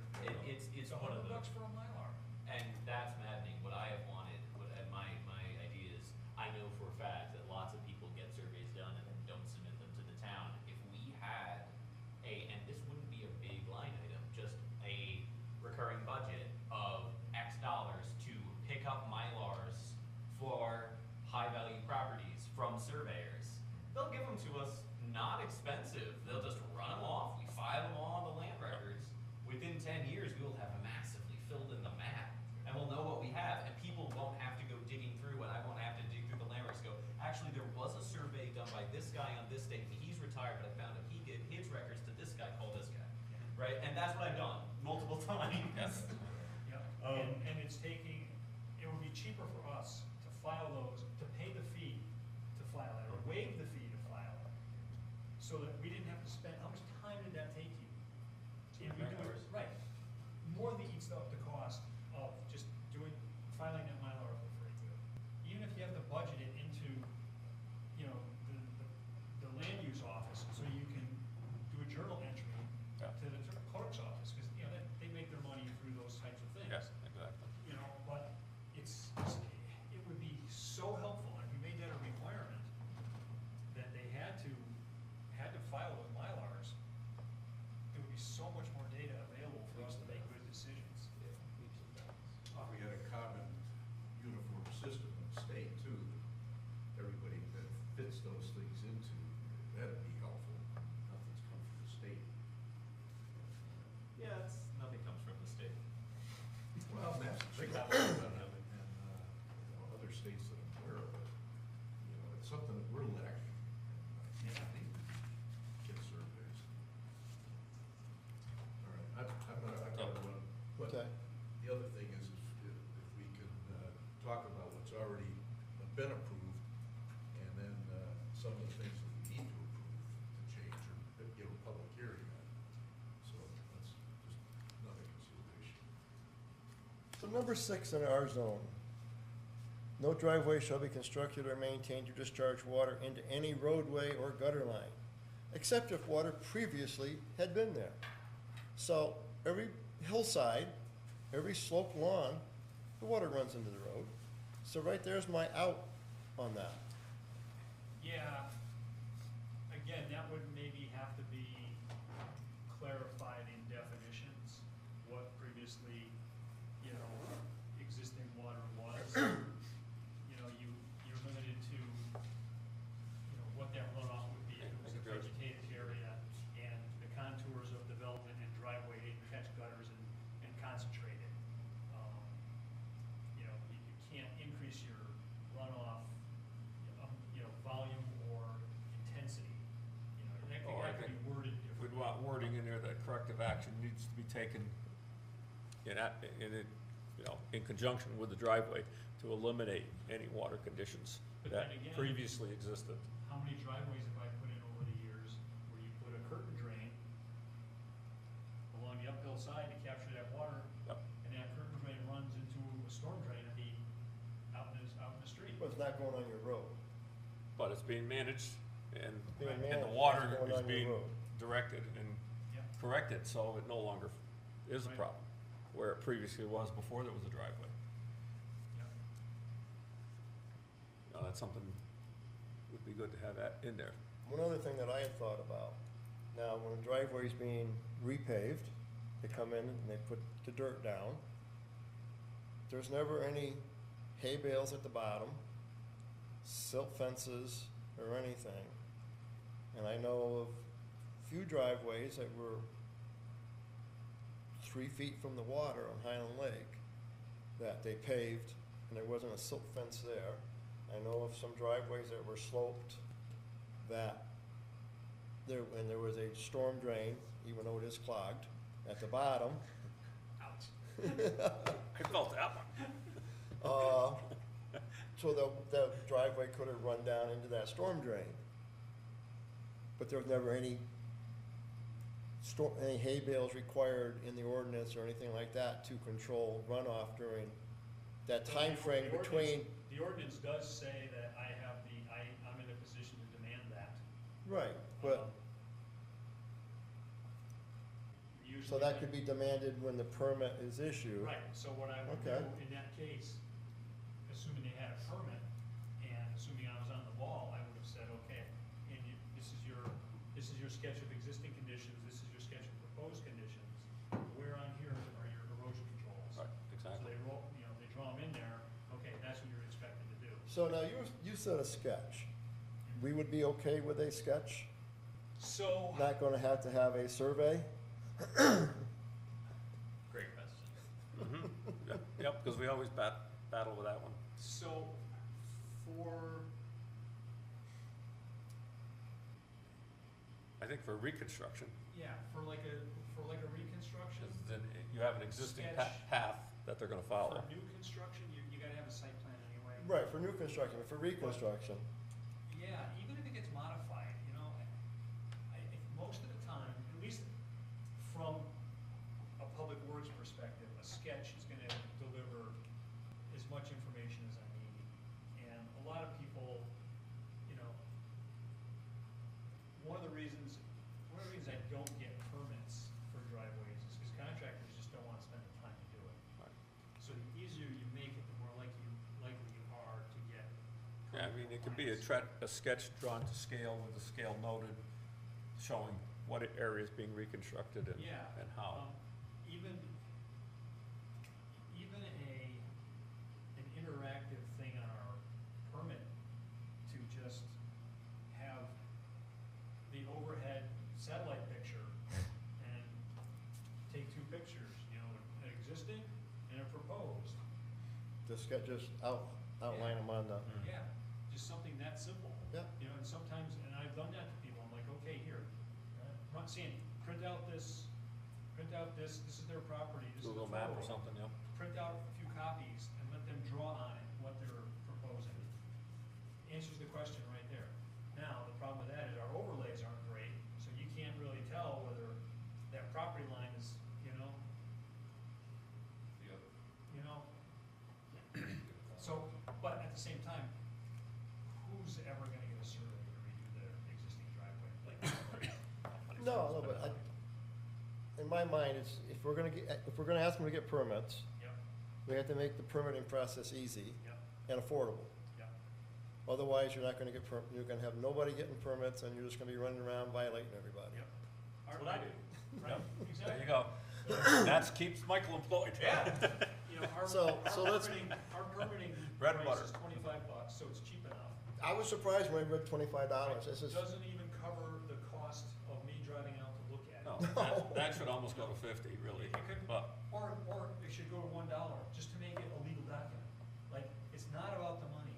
It's It's one of $100 the, for a Mylar. and that's maddening. What I have wanted, my idea is, I know for a fact that lots of people get surveys done and then don't submit them to the town. If we had and this wouldn't be a big line item, just a recurring budget of X dollars to pick up Mylars for high-value properties from surveyors. They'll give them to us, not expensive. They'll just run them off. We file them all on the land records. Within 10 years, we will have massively filled in the map, and we'll know what we have, and people won't have to go digging through, and I won't have to dig through the land records, go, actually, there was a survey done by this guy on this date, and he's retired, but I found out he gave his records to this guy, call this guy, right? And that's what I've done multiple times. Yes. Yep, and it's taking, it would be cheaper for us to file those, to pay the fee to file that, or waive the fee to file it, so that we didn't have to spend, how much time did that take you? And we do it, Hours. right, more than eats up the cost of just filing that Mylar for free. Even if you have to budget it into, you know, the land use office, so you can do a journal entry Yeah. to the clerk's office, because, you know, they make their money through those types of things. Yes, exactly. You know, but it would be so helpful, if we made that a requirement, that they had to file with Mylars, it would be so much more data available for us to make good decisions. If we had a common uniform system in the state too, that everybody that fits those things into, that'd be helpful. Nothing's come from the state. Yeah, nothing comes from the state. Well, Massachusetts, and other states that I'm aware of, it's something that we're lacking. And I think we get surveys. All right, I'm gonna run, but Okay. the other thing is if we can talk about what's already been approved, and then some of the things that we need to approve to change or give a public hearing on. So that's just another consideration. So number 6 in our zone, no driveway shall be constructed or maintained to discharge water into any roadway or gutter line, except if water previously had been there. So every hillside, every sloped lawn, the water runs into the road. So right there's my out on that. Yeah, again, that would maybe have to be clarified in definitions, what previously, you know, existing water was. You know, you're limited to, you know, what that runoff would be if it was a vegetated area, and the contours of development and driveway didn't catch gutters and concentrate it. You know, you can't increase your runoff, you know, volume or intensity. You know, and Oh, I that could think be worded We'd differently. want wording in there that corrective action needs to be taken in conjunction with the driveway to eliminate any water conditions But that then again- previously existed. How many driveways have I put in over the years where you put a curtain drain along the uphill side to capture that water, Yep. and that curtain drain runs into a storm drain out in the street? But it's not going on your road. But it's being managed and, Being and the managed, water it's going is on your being road. directed and Yeah. corrected, so it no longer is a Right. problem, where it previously was before there was a driveway. Yeah. That's something, would be good to have that in there. One other thing that I had thought about, now when a driveway's being repaved, they come in and they put the dirt down. There's never any hay bales at the bottom, silt fences or anything. And I know of few driveways that were 3 feet from the water on Highland Lake that they paved and there wasn't a silt fence there. I know of some driveways that were sloped that when there was a storm drain, even though it is clogged, at the bottom, I felt that one. so the driveway could have run down into that storm drain. But there was never any hay bales required in the ordinance or anything like that to control runoff during that time frame The between. The ordinance does say that I'm in a position to demand that. Right, but, so Usually that could be demanded when the permit is issued. Right, so what I would do Okay. in that case, assuming they had a permit, and assuming I was on the ball, I would have said, okay, and this is your sketch of existing conditions, this is your sketch of proposed conditions. Where on here are your erosion controls? Right, So exactly. they roll, they draw them in there, okay, that's what you're expected to do. So now you said a sketch. We would be okay with a sketch? So, Not gonna have to have a survey? Great question. Yep, because we always battle with that one. so for, I think for reconstruction, yeah, for like a reconstruction, then you have an existing Sketch. path that they're gonna follow. for new construction, you gotta have a site plan anyway. Right, for new construction, but for reconstruction, Yeah, even if it gets modified, I think most of the time, at least from a public works perspective, a sketch is gonna deliver as much information as I need. And a lot of people, one of the reasons I don't get permits for driveways is because contractors just don't wanna spend the time to do it. Right. So the easier you make it, the more likely you are to get. Yeah, I mean, it could be a sketch drawn to scale with the scale noted, showing what area is being reconstructed and, Yeah. and how. Even an interactive thing on our permit to just have the overhead satellite picture and take two pictures, an existing and a proposed. the sketches outline them on the, Yeah, just something that simple. yeah. And sometimes, and I've done that to people, I'm like, okay, here, Sandy, print out this, this is their property, this is the Google map or photo. something, yeah. Print out a few copies and let them draw on it what they're proposing. Answers the question right there. Now, the problem with that is our overlays aren't great, so you can't really tell whether that property line is, So, but at the same time, who's ever gonna get a survey to redo their existing driveway? No, but in my mind, if we're gonna ask them to get permits, Yep, we have to make the permitting process easy yep, and affordable. yep. Otherwise, you're not gonna you're gonna have nobody getting permits, and you're just gonna be running around violating everybody. Yep. That's what I do. Right, There exactly. you go. That keeps Michael employed. Yeah. So let's- Our permitting Bread and price is butter. $25, so it's cheap enough. I was surprised when I read $25. This is, Doesn't even cover the cost of me driving out to look at it. No, that should almost go to 50, really, It could, but, or it should go to $1, just to make it a legal document. Like, it's not about the money.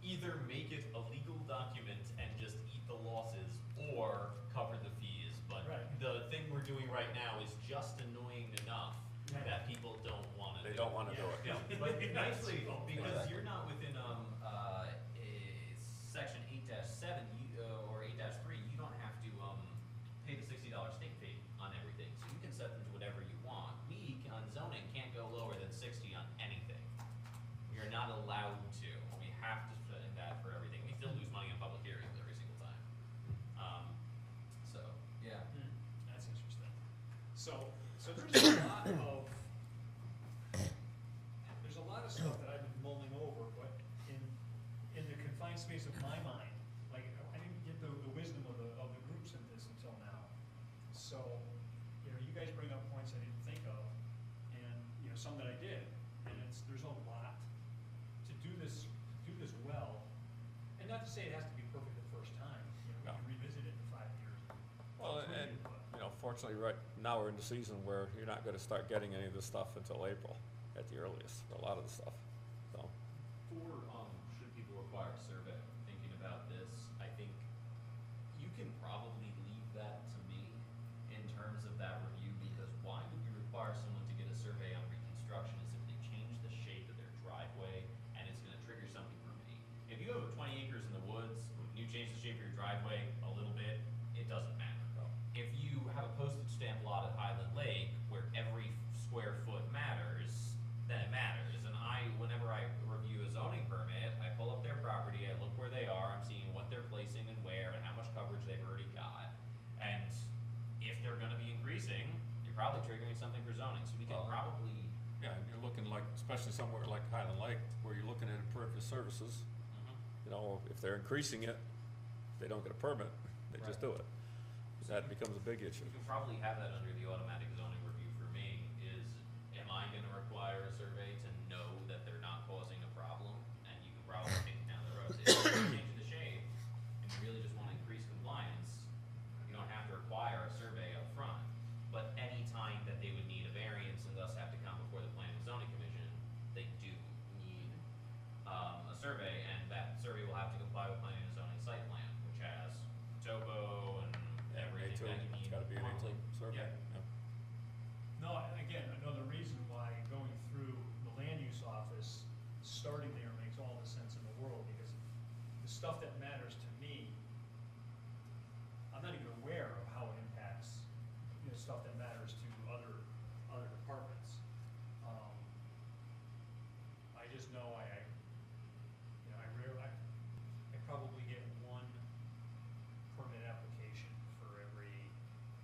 Either make it a legal document and just eat the losses, or cover the fees. But Right. the thing we're doing right now is just annoying enough Right. that people don't wanna do. they don't wanna do it. Yeah, but nicely, because Exactly. you're not within, section 8-7, or 8-3, you don't have to, pay the $60 state fee on everything, so you can set them to whatever you want. We, on zoning, can't go lower than 60 on anything. We are not allowed to, we have to set that for everything, we still lose money on public hearings every single time. So, yeah. That's interesting. So there's a lot of stuff that I've been mulling over, but in the confined space of my mind, like, I didn't get the wisdom of the groups in this until now. So, you guys bring up points I didn't think of, and, some that I did, and there's a lot to do this well, and not to say it has to be perfect the first time, we No. can revisit it in 5 years. Well, and, fortunately, right now we're in the season where you're not gonna start getting any of this stuff until April at the earliest, a lot of the stuff, so. For, should people require a survey, thinking about this, I think can probably leave that to me in terms of that review, because why would we require someone to get a survey on reconstruction is if they change the shape of their driveway and it's gonna trigger something for me. If you have 20 acres in the woods and you change the shape of your driveway a little bit, it doesn't matter. If you have a postage stamp lot at Highland Lake where every square foot matters, then it matters. And whenever I review a zoning permit, I pull up their property, I look where they are, I'm seeing what they're placing and where and how much coverage they've already got. And if they're gonna be increasing, you're probably triggering something for zoning, so we can Well, probably. Yeah, and you're looking like, especially somewhere like Highland Lake, where you're looking at impervious services, you know, if they're increasing it, they don't get a permit, they just do it. That becomes a big issue. You can probably have that under the automatic zoning review for me, is, am I gonna require a survey to know that they're not causing a problem? And you can probably take it down the road, say, if you're changing the shape, and you really just wanna increase compliance, you don't have to require a survey up front. But any time that they would need a variance and thus have to come before the planning and zoning commission, they do need, a survey, and that survey will have to comply with planning and zoning site plan, which has topo and everything that you need. It's gotta be an normally. A2 survey. Yeah. Yeah. No, again, another reason why going through the land use office, starting there makes all the sense in the world, because the stuff that matters to me, I'm not even aware of how it impacts, you know, stuff that matters to other departments. I just know you know, I probably get one permit application for every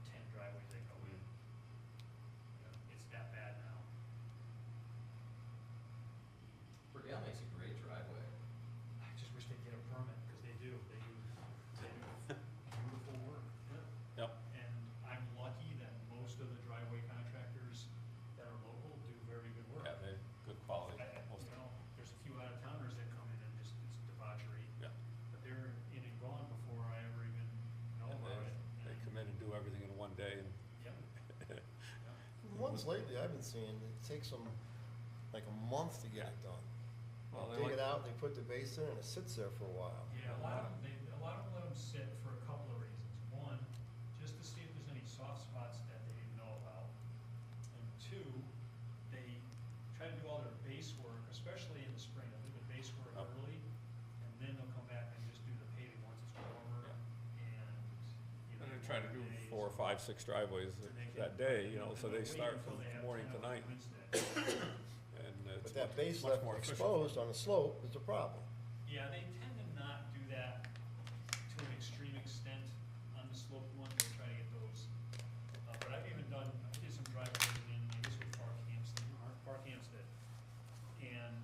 10 driveways that go in. You know, it's that bad now. Brickell makes a great driveway. I just wish they'd get a permit, because they do beautiful work. Yep. And I'm lucky that most of the driveway contractors that are local do very good work. Yeah, they, good quality, most You of them. know, there's a few out of towners that come in and just, it's debauchery. Yeah. But they're in and gone before I ever even know And about it. they come in and do everything in one day and Yep. Yep. The ones lately I've been seeing, it takes them like a month to get it done. Well, they Dig like- it out, they put the base in, and it sits there for a while. Yeah, a lot of them let them sit for a couple of reasons. One, just to see if there's any soft spots that they didn't know about. And two, they try to do all their base work, especially in the spring. They'll do the base work Oh. early, and then they'll come back and just do the paving once it's warmer. Yeah. And, you know. And they try to do days. 4, 5, 6 driveways So they can- that day, you know, and so they'll they wait start until from they have morning 10 to on night. Wednesday. And it's But that base much left more efficient. exposed on the slope is a problem. Yeah, they tend to not do that to an extreme extent on the sloped one, they try to get those. But I've even I did some driveways in, I guess with Park Hampstead. And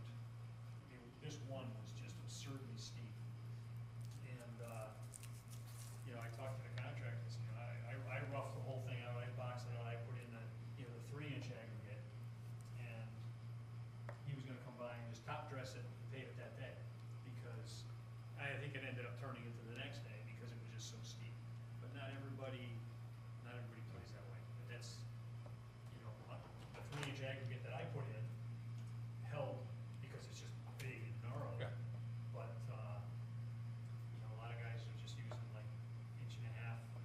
this one was just absurdly steep. And, you know, I talked to the contractors, you know, I roughed the whole thing out, I boxed it out, I put in the 3-inch aggregate. And he was gonna come by and just top dress it and pave it that day, because I think it ended up turning into the next day because it was just so steep. But not everybody plays that way. But that's, you know, the 3-inch aggregate that I put in held because it's just big and gnarly. Yeah. But, you know, a lot of guys are just using like 1.5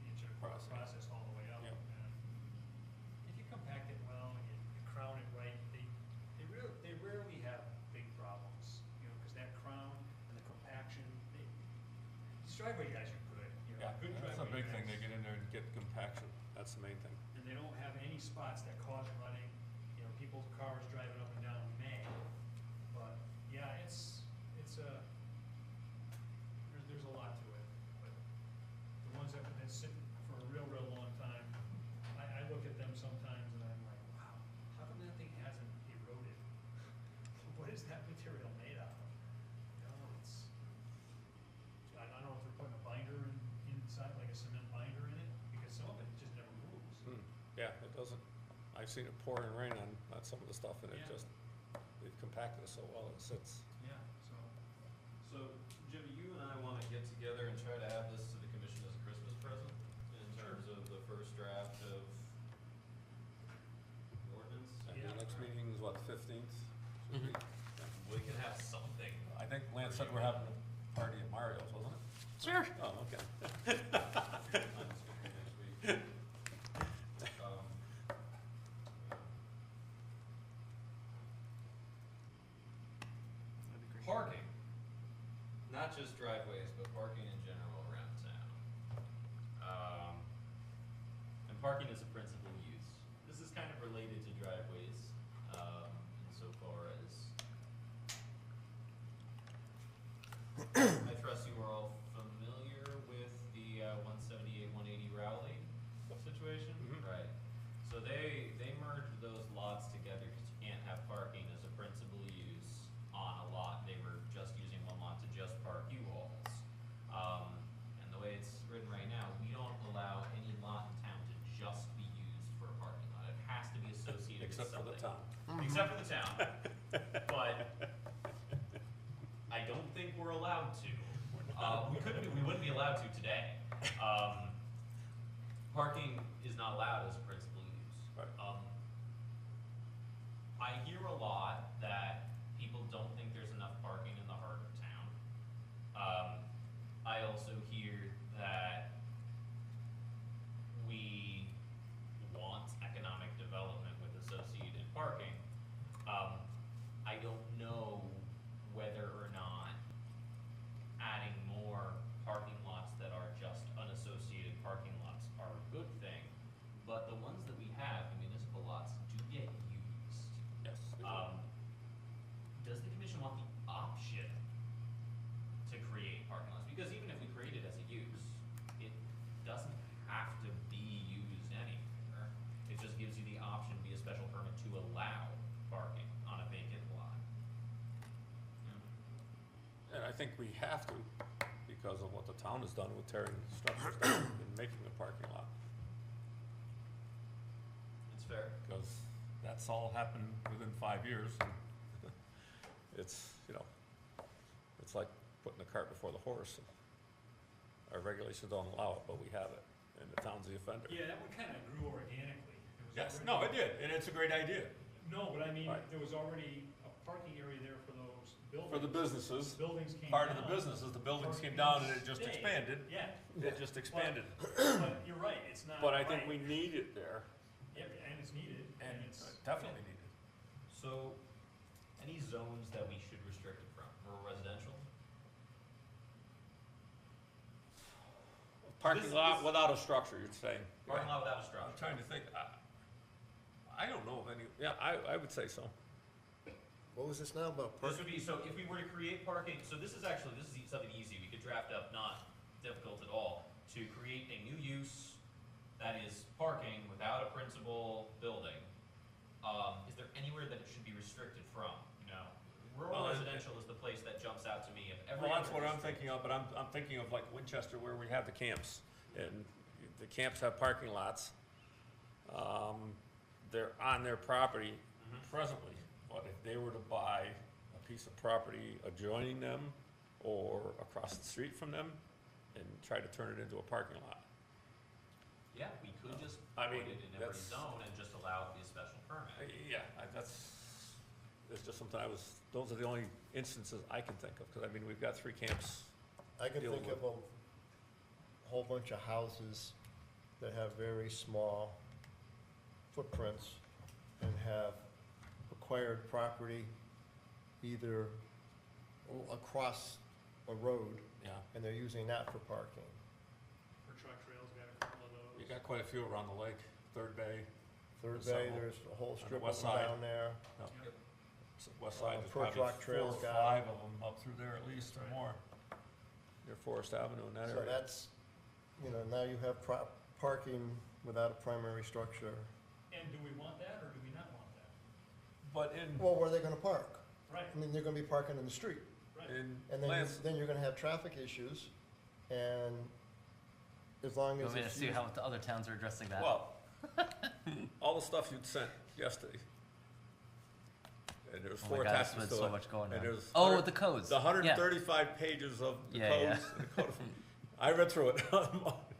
inch of Process. process all the way up. Yeah. And if you compact it well and you crown it right, they rarely have big problems, you know, because that crown and the compaction, these driveway guys are good, you know, Yeah, good driveway guys. that's a big thing, they get in there and get compaction, that's the main thing. And they don't have any spots that cause running, you know, people's cars driving up and down May. But, yeah, there's a lot to it, but the ones that have been sitting for a real long time, I look at them sometimes and I'm like, wow, how come that thing hasn't eroded? What is that material made out of? You know, I don't know if they're putting a binder inside, like a cement binder in it, because some of it just never moves. Yeah, it doesn't, I've seen it pour and rain on some of the stuff and it Yeah. just, they've compacted it so well, it sits. Yeah, so. So, Jimmy, you and I wanna get together and try to have this to the commission as a Christmas present, in terms of the first draft of the ordinance. And Yeah. the next meeting is what, the 15th? Should be- yeah. We can have something. I think Lance said we're having a party at Mario's, wasn't it? Sure. Oh, okay. parking, not just driveways, but parking in general around town. And parking is a principal use. This is kind of related to driveways, insofar as I trust you are all familiar with the 178, 180 Rowley situation? Right. So they merged those lots together because you can't have parking as a principal use on a lot. They were just using one lot to just park U-Hauls. And the way it's written right now, we don't allow any lot in town to just be used for a parking lot. It has to be associated with Except for something. the town. Except for the town. But I don't think we're allowed to. We wouldn't be allowed to today. Parking is not allowed as a principal use. Right. I hear a lot that people don't think there's enough parking in the heart of town. I also hear that we want economic development with associated parking. I don't know whether or not adding more parking lots that are just unassociated parking lots are a good thing, but the ones that we have, the municipal lots, do get used. Yes. Does the commission want the option to create parking lots? Because even if we create it as a use, it doesn't have to be used anywhere. It just gives you the option via special permit to allow parking on a vacant lot. And I think we have to, because of what the town has done with tearing structures down and making a parking lot. It's fair. Because that's all happened within 5 years. And it's, you know, it's like putting the cart before the horse. Our regulations don't allow it, but we have it, and the town's the offender. Yeah, that one kind of grew organically. It was Yes, already- no, it did, and it's a great idea No, but I mean, Right. there was already a parking area there for those buildings. for the businesses. Buildings came Part of the down. businesses, the buildings came Parking down and it just stayed. expanded. Yeah, It just expanded. but you're right, it's not. But I think right. we need it there, Yep, and it's needed, and and it's it's. definitely needed. So, any zones that we should restrict it from, rural residential? Parking This- lot this- without a structure, you're saying? Parking lot without a I'm structure. trying to think, I don't know of any, yeah, I would say so. What was this now about This parking? would be, so if we were to create parking, so this is something easy, we could draft up, not difficult at all, to create a new use that is parking without a principal building. Is there anywhere that it should be restricted from? No. Rural Well, residential is the place that jumps out to me of every. Well, that's other what I'm district. thinking of, but I'm thinking of like Winchester where we have the camps. And the camps have parking lots. They're on their property presently, but if they were to buy a piece of property adjoining them or across the street from them and try to turn it into a parking lot. Yeah, we could just I put mean, it in every that's- zone and just allow it to be a special permit. Yeah, it's just something those are the only instances I can think of, because I mean, we've got 3 camps. I can deal think of a whole bunch of houses that have very small footprints and have acquired property either across a road, Yeah, and they're using that for parking. For truck trails, got a couple of those. you got quite a few around the lake, Third Bay, Third There's Bay, several. there's a whole the strip of west them side. down there. west side, there's Perch probably Rock 4 Trail's or got 5 of them up through there at least, or Right. more. Near Forest Avenue in that So area. that's, now you have parking without a primary structure. And do we want that, or do we not want that? But in, Well, where are they gonna park? Right, I mean, they're gonna be parking in the street. right. in And then, Lance, then you're gonna have traffic issues, and as long You as want me to it's see used. how the other towns are addressing that? well, all the stuff you'd sent yesterday. And there's Oh 4 my God, there's attachments been to so it. much going And on. there's Oh, 100 with the codes. The Yeah. 135 pages of the Yeah, yeah. codes. And the code of- I read through it.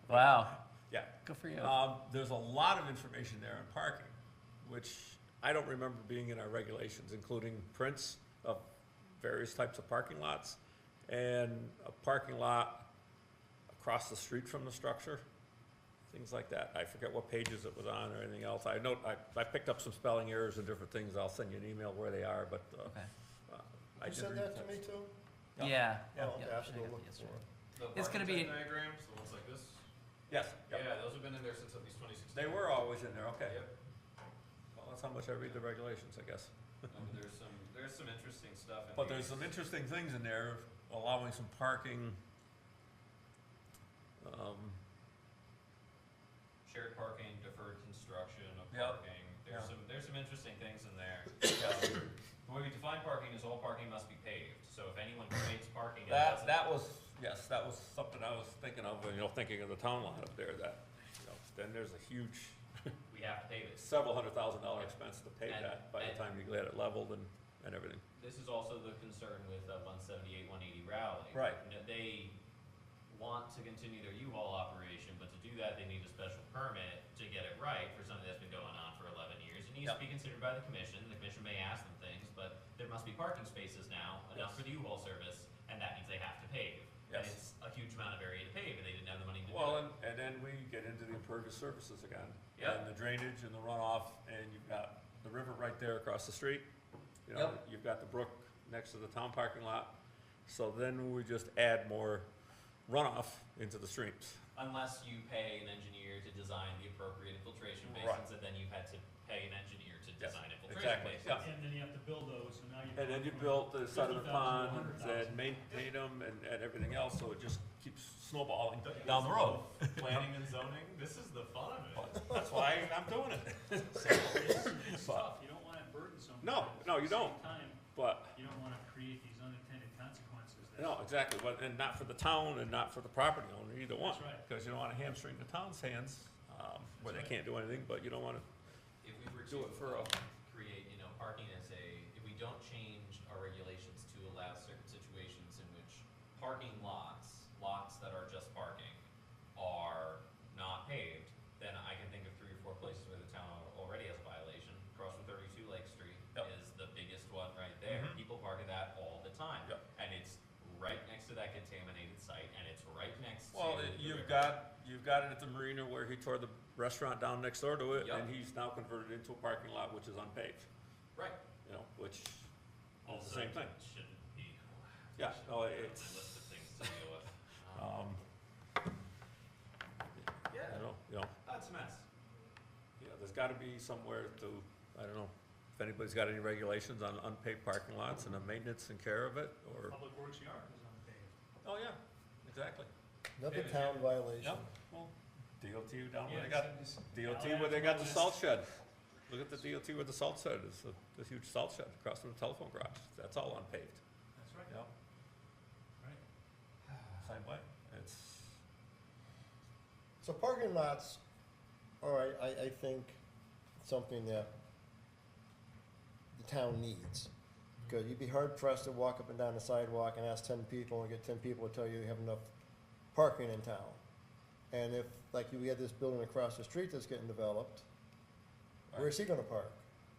Wow, Yeah. good for you. There's a lot of information there on parking, which I don't remember being in our regulations, including prints of various types of parking lots and a parking lot across the street from the structure, things like that. I forget what pages it was on or anything else. I picked up some spelling errors and different things. I'll send you an email where they are, but, Okay. I You did said read that the to me text. too? Yeah. Yeah. Yeah. Oh, okay, I have to should go have got look the for yesterday. it. The It's gonna parking be- check diagrams, the ones like this? Yes, yep. Yeah, those have been in there since at least 2016. They were always in there, okay. Yep. Well, that's how much I read the regulations, I guess. I mean, there's some interesting stuff in But there's these. some interesting things in there, allowing some parking, Shared parking, deferred construction of Yep. parking. Yeah. There's some interesting things in there. The way we define parking is all parking must be paved. So if anyone creates parking and doesn't. that was, yes, that was something I was thinking of, thinking of the town line up there, that, then there's a huge, We have to pave it. several $100,000 expense to pay And- that by the and- time you get it leveled and everything. This is also the concern with 178, 180 Rowley. Right. They want to continue their U-Haul operation, but to do that, they need a special permit to get it right for something that's been going on for 11 years. It needs to Yep. be considered by the commission. The commission may ask them things, but there must be parking spaces now, enough Yes. for the U-Haul service, and that means they have to pave. And Yes. it's a huge amount of area to pave, and they didn't have the money to do Well, it. and then we get into the impervious surfaces again. Yep. And the drainage and the runoff, and you've got the river right there across the street. Yep. You've got the brook next to the town parking lot. So then we just add more runoff into the streams. Unless you pay an engineer to design the appropriate infiltration Right. basins, and then you had to pay an engineer to Yes, design infiltration exactly, basins. yeah. And then you have to build those, and now you've. And then you gone built from the sediment 50,000 to ponds 100,000. and maintain them and everything else, so it just keeps snowballing down the road. Planning and zoning, this is the fun of it. But that's why I'm doing it. It's tough, you don't wanna burdensome. No, no, you don't. At the same time, But, you don't wanna create these unintended consequences that. no, exactly, but, and not for the town and not for the property owner, either one. That's right. Because you don't wanna hamstring the town's hands, where they That's right. can't do anything, but you don't wanna, If we were Do to it for a- create, parking as if we don't change our regulations to allow certain situations in which parking lots that are just parking, are not paved, then I can think of 3 or 4 places where the town already has a violation. Across from 32 Lake Street Yep. is the biggest one right there. Mhm. People park at that all the time. Yep. And it's right next to that contaminated site, and it's right next to well, the you've river. got it at the marina where he tore the restaurant down next door to it, Yep. and he's now converted into a parking lot which is unpaved, Right. which is the Also, same thing. shouldn't be. Yeah, Should no, be on it's, my list of things to deal with. I don't know, That's a mess. there's gotta be somewhere to, I don't know, if anybody's got any regulations on unpaved parking lots and the maintenance and care of it, or, Public Works yard is unpaved. oh, yeah, exactly. Another Yeah. town violation. Yep, well, DOT down where they Yeah, got, it's- DOT I'll where they add got to the my salt list. shed. Look at the DOT where the salt shed is, the huge salt shed across from the telephone garage, that's all unpaved. That's right, Yep, right. same way, it's, So parking lots are, I think, something that the town needs. Because you'd be hard pressed to walk up and down the sidewalk and ask 10 people and get 10 people to tell you you have enough parking in town. And if, like, we had this building across the street that's getting developed, where's he gonna park?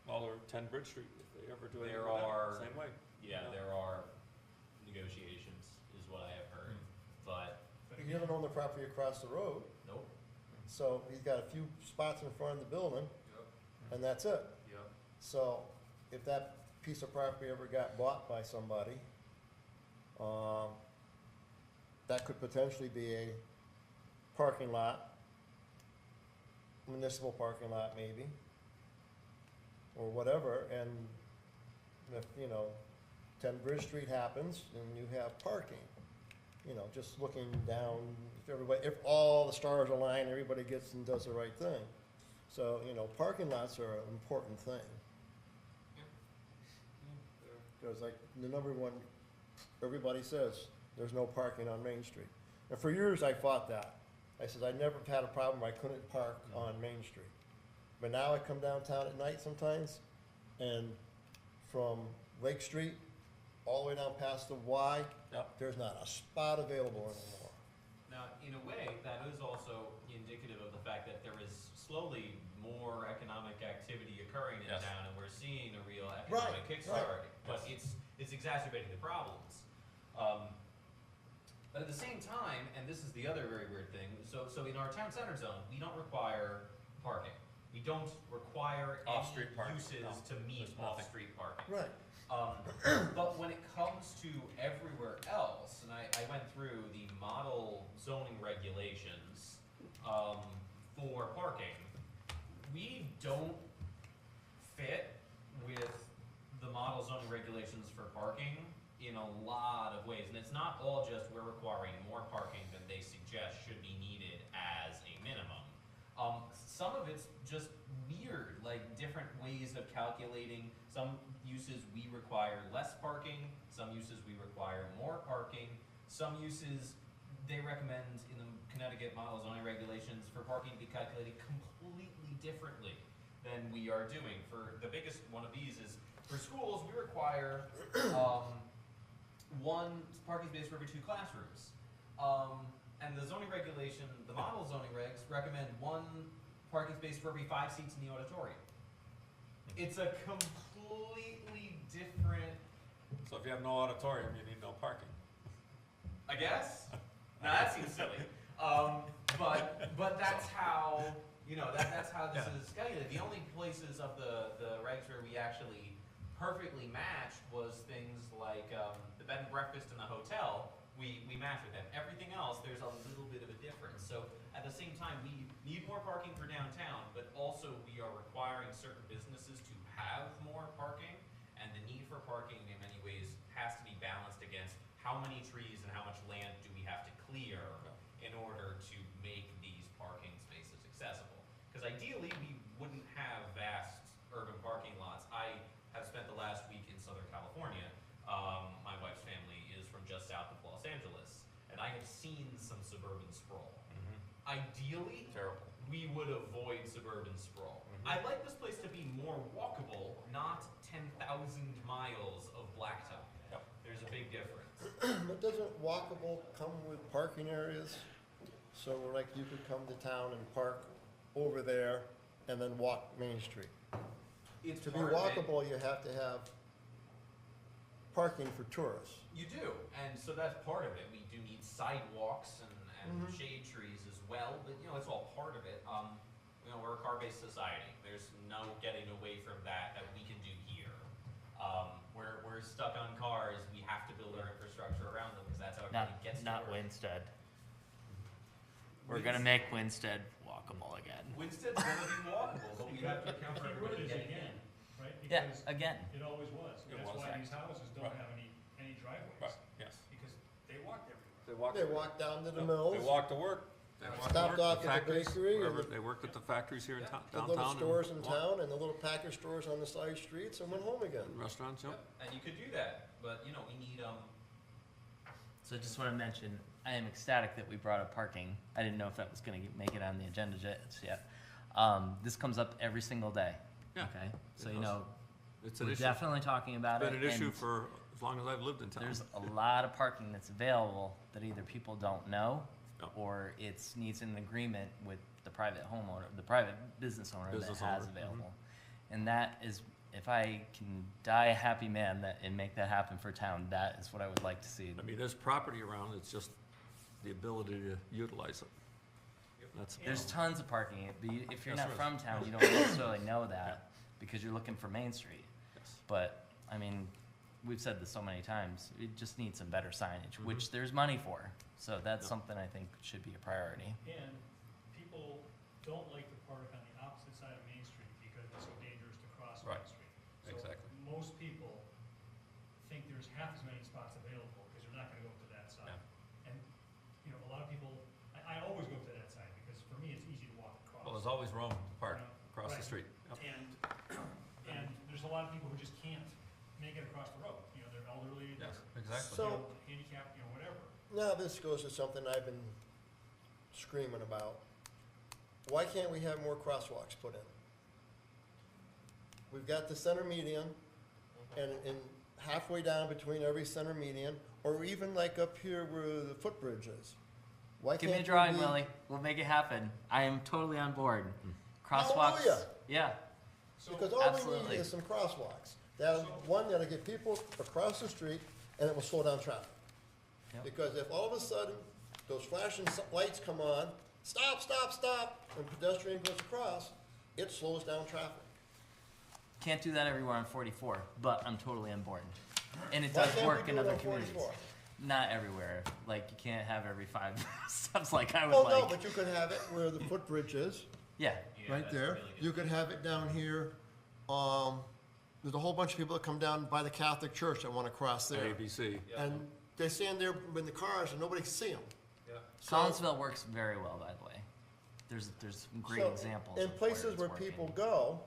well, or 10 Bridge Street, if they ever do anything There with are- that, same way. Yeah, Yeah. there are negotiations, is what I have heard, but But He doesn't own the property across the road, nope. so he's got a few spots in front of the building, and that's it. Yep. So, if that piece of property ever got bought by somebody, that could potentially be a parking lot, municipal parking lot maybe, or whatever, and if, 10 Bridge Street happens, and you have parking, just looking down, if all the stars align, everybody gets and does the right thing. So, parking lots are an important thing. Because like the number one, everybody says, there's no parking on Main Street. And for years I fought that. I said, I never had a problem, I couldn't park on Main Street. But now I come downtown at night sometimes, and from Lake Street, all the way down past the Y, Yep. there's not a spot available anymore. Now, in a way, that is also indicative of the fact that there is slowly more economic activity occurring in Yes. town, and we're seeing a real economic Right, kickstart. right. But it's exacerbating the problems. But at the same time, and this is the other very weird thing, so in our town center zone, we don't require parking. We don't require any Off-street parking, uses no. to meet There's nothing. off-street parking. Right. But when it for parking, we don't fit with the model zoning regulations for parking in a lot of ways. And it's not all just we're requiring more parking than they suggest should be needed as a minimum. Some of it's just weird, like different ways of calculating. Some uses we require less parking, some uses we require more parking, some uses they recommend in the Connecticut model zoning regulations for parking be calculated completely differently than we are doing. For the biggest one of these is for schools, we require one parking space for every 2 classrooms. And the zoning regulation, the model zoning regs recommend one parking space for every 5 seats in the auditorium. It's a completely different, So if you have no auditorium, you need no parking. I guess. Now that seems silly. But that's how, that's how this is calculated. The only places of the regs where we actually perfectly matched was things like the bed and breakfast in the hotel. We match with them. Everything else, there's a little bit of a difference. So at the same time, we need more parking for downtown, but also we are requiring certain businesses to have more parking, and the need for parking in many ways has to be balanced against how many trees and how much land do we have to clear in order to make these parking spaces accessible. Because ideally, we wouldn't have vast urban parking lots. I have spent the last week in Southern California. My wife's family is from just south of Los Angeles, and I have seen some suburban sprawl. Ideally, Terrible. we would avoid suburban sprawl. I'd like this place to be more walkable, not 10,000 miles of blacktop. Yep. There's a big difference. But doesn't walkable come with parking areas? So like you could come to town and park over there and then walk Main Street. It's To be part of it. walkable, you have to have parking for tourists. You do, and so that's part of it. We do need sidewalks and shade trees as well, but it's all part of it. We're a car-based society. There's no getting away from that we can do here. We're stuck on cars. We have to build our infrastructure around them because that's how everybody gets to Not work. Winstead. We're gonna make Winstead walkable again. Winstead's gonna be walkable, but we have to account for Key word everybody is getting again, in. right? Yeah, Because again. it always was. It That's was. why these houses don't Right. have any driveways, Right, yes. because they walked everywhere. They walk. They walk down to the They mills, walk to work. They walk to stopped work, off at the factories, bakery, or wherever- the- They worked at the factories here in Yeah. the downtown. little stores in and town and the little package stores on the side streets and went home again. Restaurants, yep. And you could do that, but we need So I just want to mention, I am ecstatic that we brought up parking. I didn't know if that was going to make it on the agenda yet. This comes up every single day. Yeah, Okay, so it does. It's an we're issue. definitely talking about Been it. an issue and for as long as I've lived in town. There's a lot of parking that's available that either people don't know, Yep. or it needs an agreement with the private homeowner, the private business owner Business that has owner, available. And that is, if I can die a happy man and make that happen for town, that is what I would like to see. I mean, there's property around, it's just the ability to utilize it. That's the There's problem. tons of parking. If you're Yes, not there from town, you don't necessarily know that because you're looking for Main Street. Yes. But, I mean, we've said this so many times, it just needs some better signage, Mm-hmm. which there's money for. So that's Yep. something I think should be a priority. And people don't like to park on the opposite side of Main Street because it's so dangerous to cross Main Right. Street. So Exactly. most people think there's half as many spots available because they're not gonna go to that side. And, a lot of people, I always go to that side because for me, it's easy to walk across. Well, there's always room to park across the Right. street. Yep. And there's a lot of people who just can't make it across the road. They're elderly, Yes, they're exactly. So- handicapped, whatever. Now, this goes to something I've been screaming about. Why can't we have more crosswalks put in? We've got the center median, and halfway down between every center median, or even like up here where the footbridge is. Why Give me a can't drawing, there be- Willie. We'll make it happen. I am totally on board. Crosswalks. Hallelujah. Yeah. So, Because all we Absolutely. need is some crosswalks. That'll get people across the street, and it will slow down traffic. Yep. Because if all of a sudden, those flashing lights come on, stop, stop, stop, and pedestrian goes across, it slows down traffic. Can't do that everywhere on 44, but I'm totally on board. And it Why does can't we work do in it other on communities. 44? not everywhere. Like, you can't have every 5 steps like I would Well, like. no, but you could have it where the footbridge is, Yeah, Yeah, right that's a there. really good You could point. have it down here. There's a whole bunch of people that come down by the Catholic church that wanna cross there. ABC. Yeah. And they stand there in the cars and nobody can see them. Yeah. Collinsville works very well, by the way. There's some great So, examples. in of places it's where working. people go,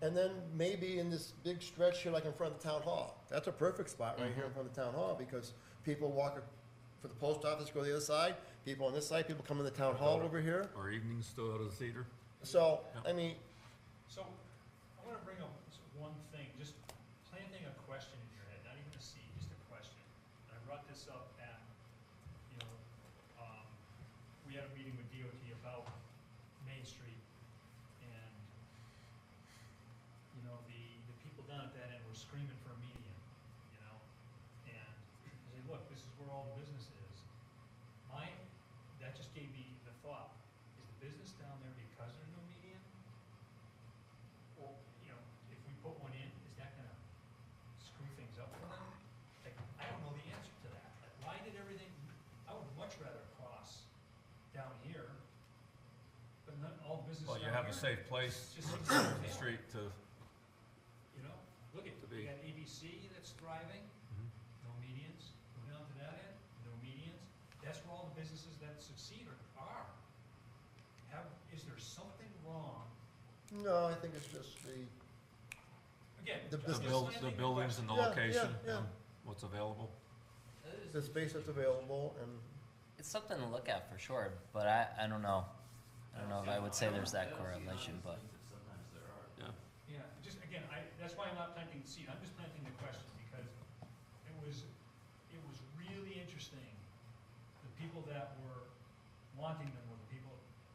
and then maybe in this big stretch here, like in front of the town hall. That's a perfect spot right here in front of the town hall, because people walk for the post office, go the other side, people on this side, people come in the town hall over here. Or evenings to go to the theater. So, I mean, So, I wanna bring up this one thing, just planting a question in your head, not even a seed, just a question. And I brought this up at, you know, we had a meeting with DOT about Main Street, and, you know, the people down at that end were screaming for a median, you know? And I said, look, this is where all the business is. That just gave me the thought, is the business down there because there's no median? Or, you know, if we put one in, is that gonna screw things up for them? Like, I don't know the answer to that. Like, why did everything, I would much rather cross down here, but not all businesses Well, you down have a here. safe place, Just seems the unfair. street to, You know, look at, To you be. got ABC that's thriving, no medians, go down to that end, no medians. That's where all the businesses that succeed are. Is there something wrong? no, I think it's just Again, The I'm the just business. build, planting the the buildings and the Yeah, yeah, location, yeah. and what's available. the space that's available, and It's something to look at for sure, but I don't know. I don't know if I would say there's that correlation, but. Sometimes there are. Yeah. Yeah, just, again, that's why I'm not planting the seed, I'm just planting the question, because it was really interesting. The people that were wanting them were the people,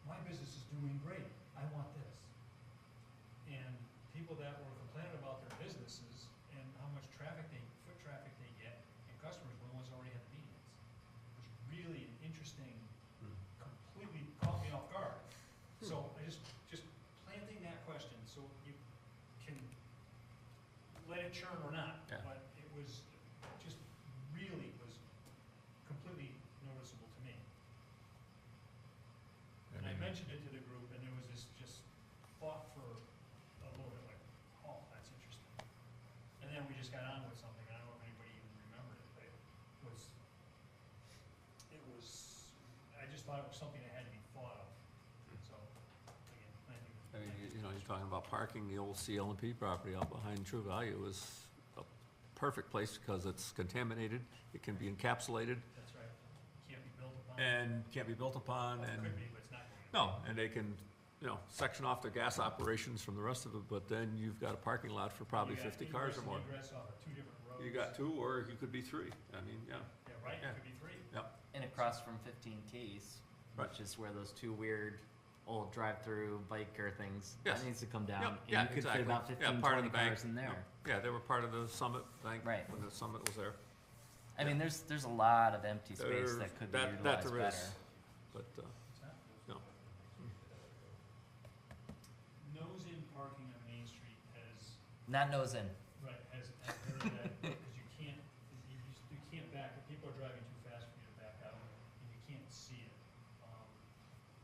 my business is doing great, I want this. And people that were complaining about their businesses and how much foot traffic they get, and customers were the ones that already had the medians. It was really an interesting, completely caught me off guard. So I just planting that question, so you can let it churn or not. Yeah. But it was, just really was completely noticeable to me. And I mentioned it to the group, and there was this just thought for a little bit like, oh, that's interesting. And then we just got on with something, I don't know if anybody even remembered it, but I just thought it was something that had to be thought of. So, again, planting. I mean, you're talking about parking, the old CL&P property out behind True Value is a perfect place because it's contaminated, it can be encapsulated, That's right. Can't be built upon. and can't be built upon, Well, it and, could be, but it's not going to. no, and they can, section off their gas operations from the rest of it, but then you've got a parking lot for probably You got 50 cars or ingress and more. egress off of two different roads. You got 2, or you could be 3, I mean, yeah, Yeah, right, yeah. it could be 3. yep, And across from 15 Keys, Right. which is where those 2 weird old drive-through biker things, Yes. that needs to come down. Yep, And yeah, you could exactly. fit about Yeah, 15, part of 20 the bank, cars in there. yeah, they were part of the Summit Bank Right. when the Summit was there. I mean, there's a lot of empty space There- that could be that utilized there better. is. But, What's that? no, Nose in parking on Main Street has, Not nose in. right, has heard that, because you can't back, if people are driving too fast for you to back out, and you can't see it.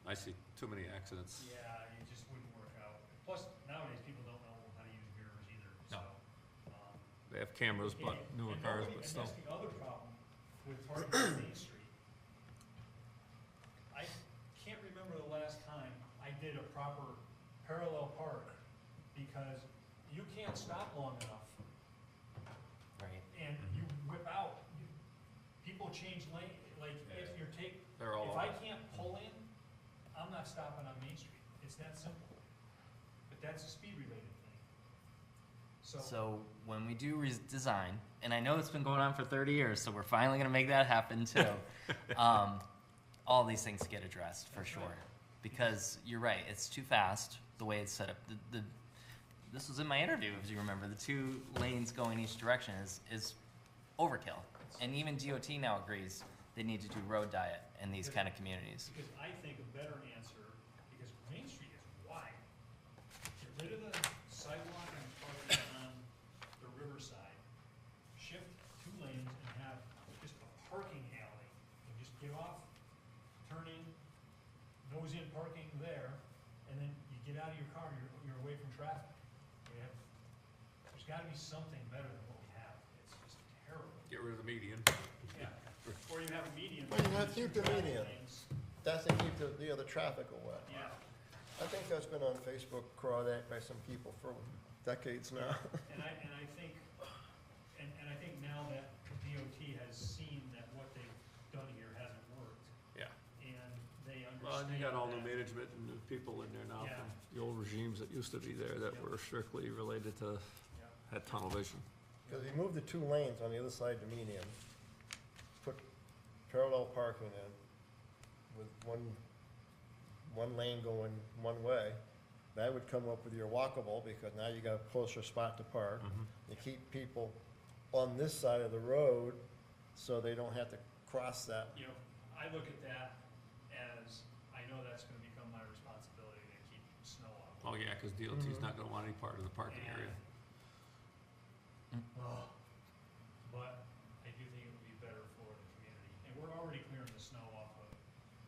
I see too many accidents. Yeah, it just wouldn't work out. Plus, nowadays, people don't know how to use mirrors either, No. so. They have cameras, but newer cars, but still. And that's the other problem with parking on Main Street. I can't remember the last time I did a proper parallel park, because you can't stop long enough, Right. and you whip out. People change lane, like, if you're They're all if over. I can't pull in, I'm not stopping on Main Street. It's that simple. But that's a speed-related thing. So when we do design, and I know it's been going on for 30 years, so we're finally gonna make that happen too. All these things get addressed for sure, because you're right, it's too fast the way it's set up. This was in my interview, if you remember. The 2 lanes going each direction is overkill, and even DOT now agrees they need to do road diet in these kind of communities. Because I think a better answer, because Main Street is wide. Get rid of the sidewalk and parking on the riverside. Shift 2 lanes and have just a parking get off, turn in, nose in parking there, and then you get out of your car, you're away from traffic. There's gotta be something better than what we have. It's just terrible. Get rid of the median. Yeah. Or you have a median. Well, you have to keep the traffic median. lanes. That's to keep the other traffic away. Yeah. I think that's been on Facebook crawled at by some people for decades now. And I think, and I think now that DOT has seen that what they've done here hasn't worked, Yeah. and they understand. Well, and you got all new that- management and new people in there now Yeah. from the old regimes that used to be there that Yeah. were strictly related to, Yeah. had tunnel vision. Because you move the 2 lanes on the other side of the median, put parallel parking in with one lane going one way, that would come up with your walkable, because now you got a closer spot to park. You keep people on this side of the road, so they don't have to cross that. You know, I look at that as, I know that's gonna become my responsibility to keep snow out. Oh, yeah, because DOT's not gonna want any part of the parking area. But I do think it would be better for the community, and we're already clearing the snow off of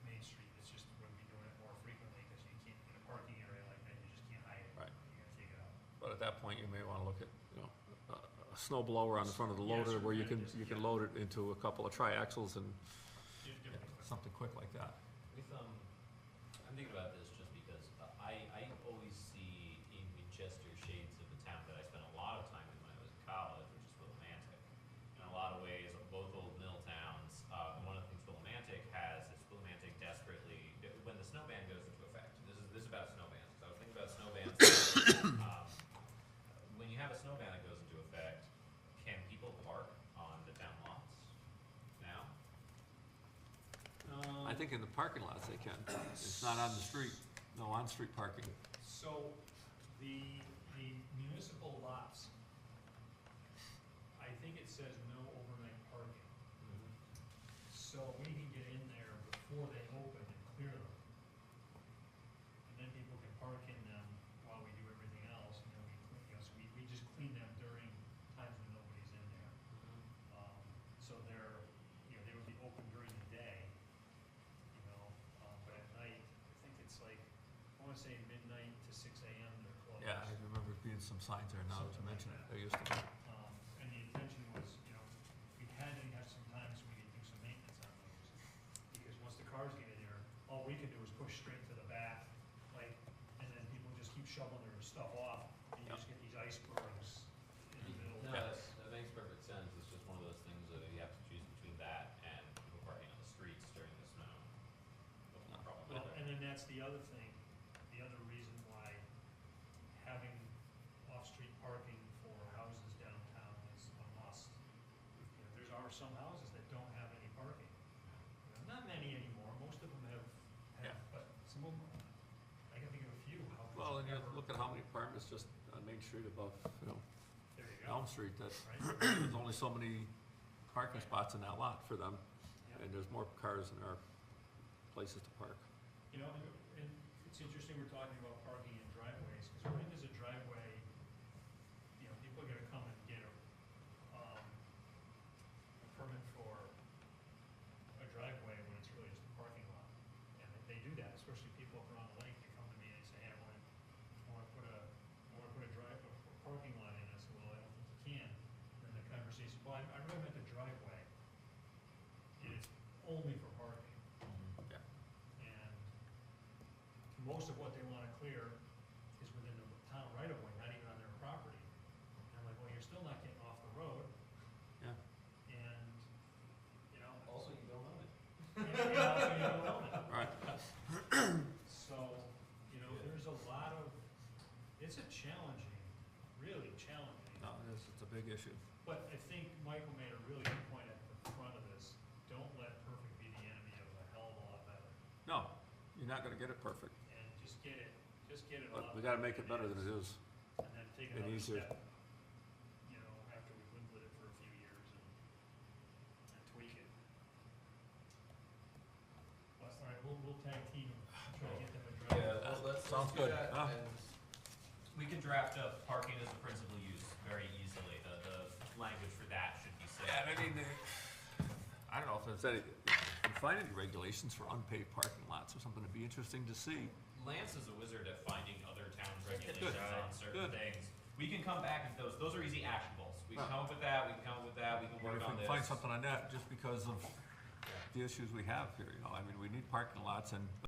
Main Street, it's just we're gonna be doing it more frequently, because you can't, in a parking area like that, you just can't hide it. Right. You gotta take it out. But at that point, you may wanna look at, you know, a snow blower on the front of the Yes, loader or where you maybe can, just- you can yeah. load it into a couple of triaxles and Do it differently. something quick like that. With, I'm thinking about this just because I always see in Winchester shades of the town that I spent a lot of time in when I was in college, which is Willimantic. In a lot of ways, both old mill towns, one of the things Willimantic has is Willimantic desperately, when the snow ban goes into effect, this is about snow bans, because I was thinking about snow bans. When you have a snow ban that goes into effect, can people park on the town lots now? I think in the parking lots they can. It's not on the street, no on-street parking. So, the municipal lots, I think it says no overnight parking. So we can get in there before they open and clear them. And then people can park in them while we do everything else, and then so we just clean them during times when nobody's in there. So they're, they would be open during the day, but at night, I think it's like, I wanna say midnight to 6 AM they're closed. Yeah, I remember being some signs there now that you mention it, there used to be. And the intention was, we had to have some times we could do some maintenance on those. Because once the cars get in there, all we can do is push straight to the back, and then people just keep shoveling their stuff off, and you Yep. just get these icebergs in the middle. No, that makes perfect sense, it's just one of those things that you have to choose between that and people parking on the streets during the snow. What's the problem with Well, that? and then that's the other thing, the other reason why having off-street parking for houses downtown is a must. There are some houses that don't have any parking. Not many anymore, most of them have, Yeah. but some of them, I can think of a few houses. Well, and you that never- look at how many apartments just on Main Street above, There you go, Elm Street, that right? there's only so many parking spots in that lot for them. Yeah. And there's more cars than there are places to park. And it's interesting we're talking about parking in driveways, because when there's a driveway, people are gonna come and get a permit for a driveway when it's really just a parking lot. And they do that, especially people up around the lake, they come to me and they say, hey, I wanna put a parking lot in. I said, well, I don't think you can. And then the conversation, well, I really meant the driveway. And it's only for parking. Yeah. And most of what they wanna clear is within the town right of way, not even on their property. And I'm like, well, you're still not getting off the road, Yeah. and, Also, you don't own it. you don't own it. Right. So, there's a lot of, it's a challenging, really challenging. No, it's a big issue. But I think Michael made a really good point at the front of this, don't let perfect be the enemy of a hell of a lot better. No, you're not gonna get it perfect, And just get it but up. we gotta make it better than it is. And then take and another easier. step, after we've lived with it for a few years and tweak it. Well, all right, we'll tag team and try to get them addressed. Yeah, well, let's Sounds do good. that, Huh? and we can draft up parking as a principal use very easily, the language for that should be set. Yeah, I mean, I don't know if there's any, in find any regulations for unpaved parking lots or something. It'd be interesting to see. Lance is a wizard at finding other towns' regulations on certain Good. things. We can come back and those are easy actionables. We can Right. come up with that, we can come up with that, we can Or work if on we this. can find something on that, just because of the issues we have here, you know, I mean, we need parking lots and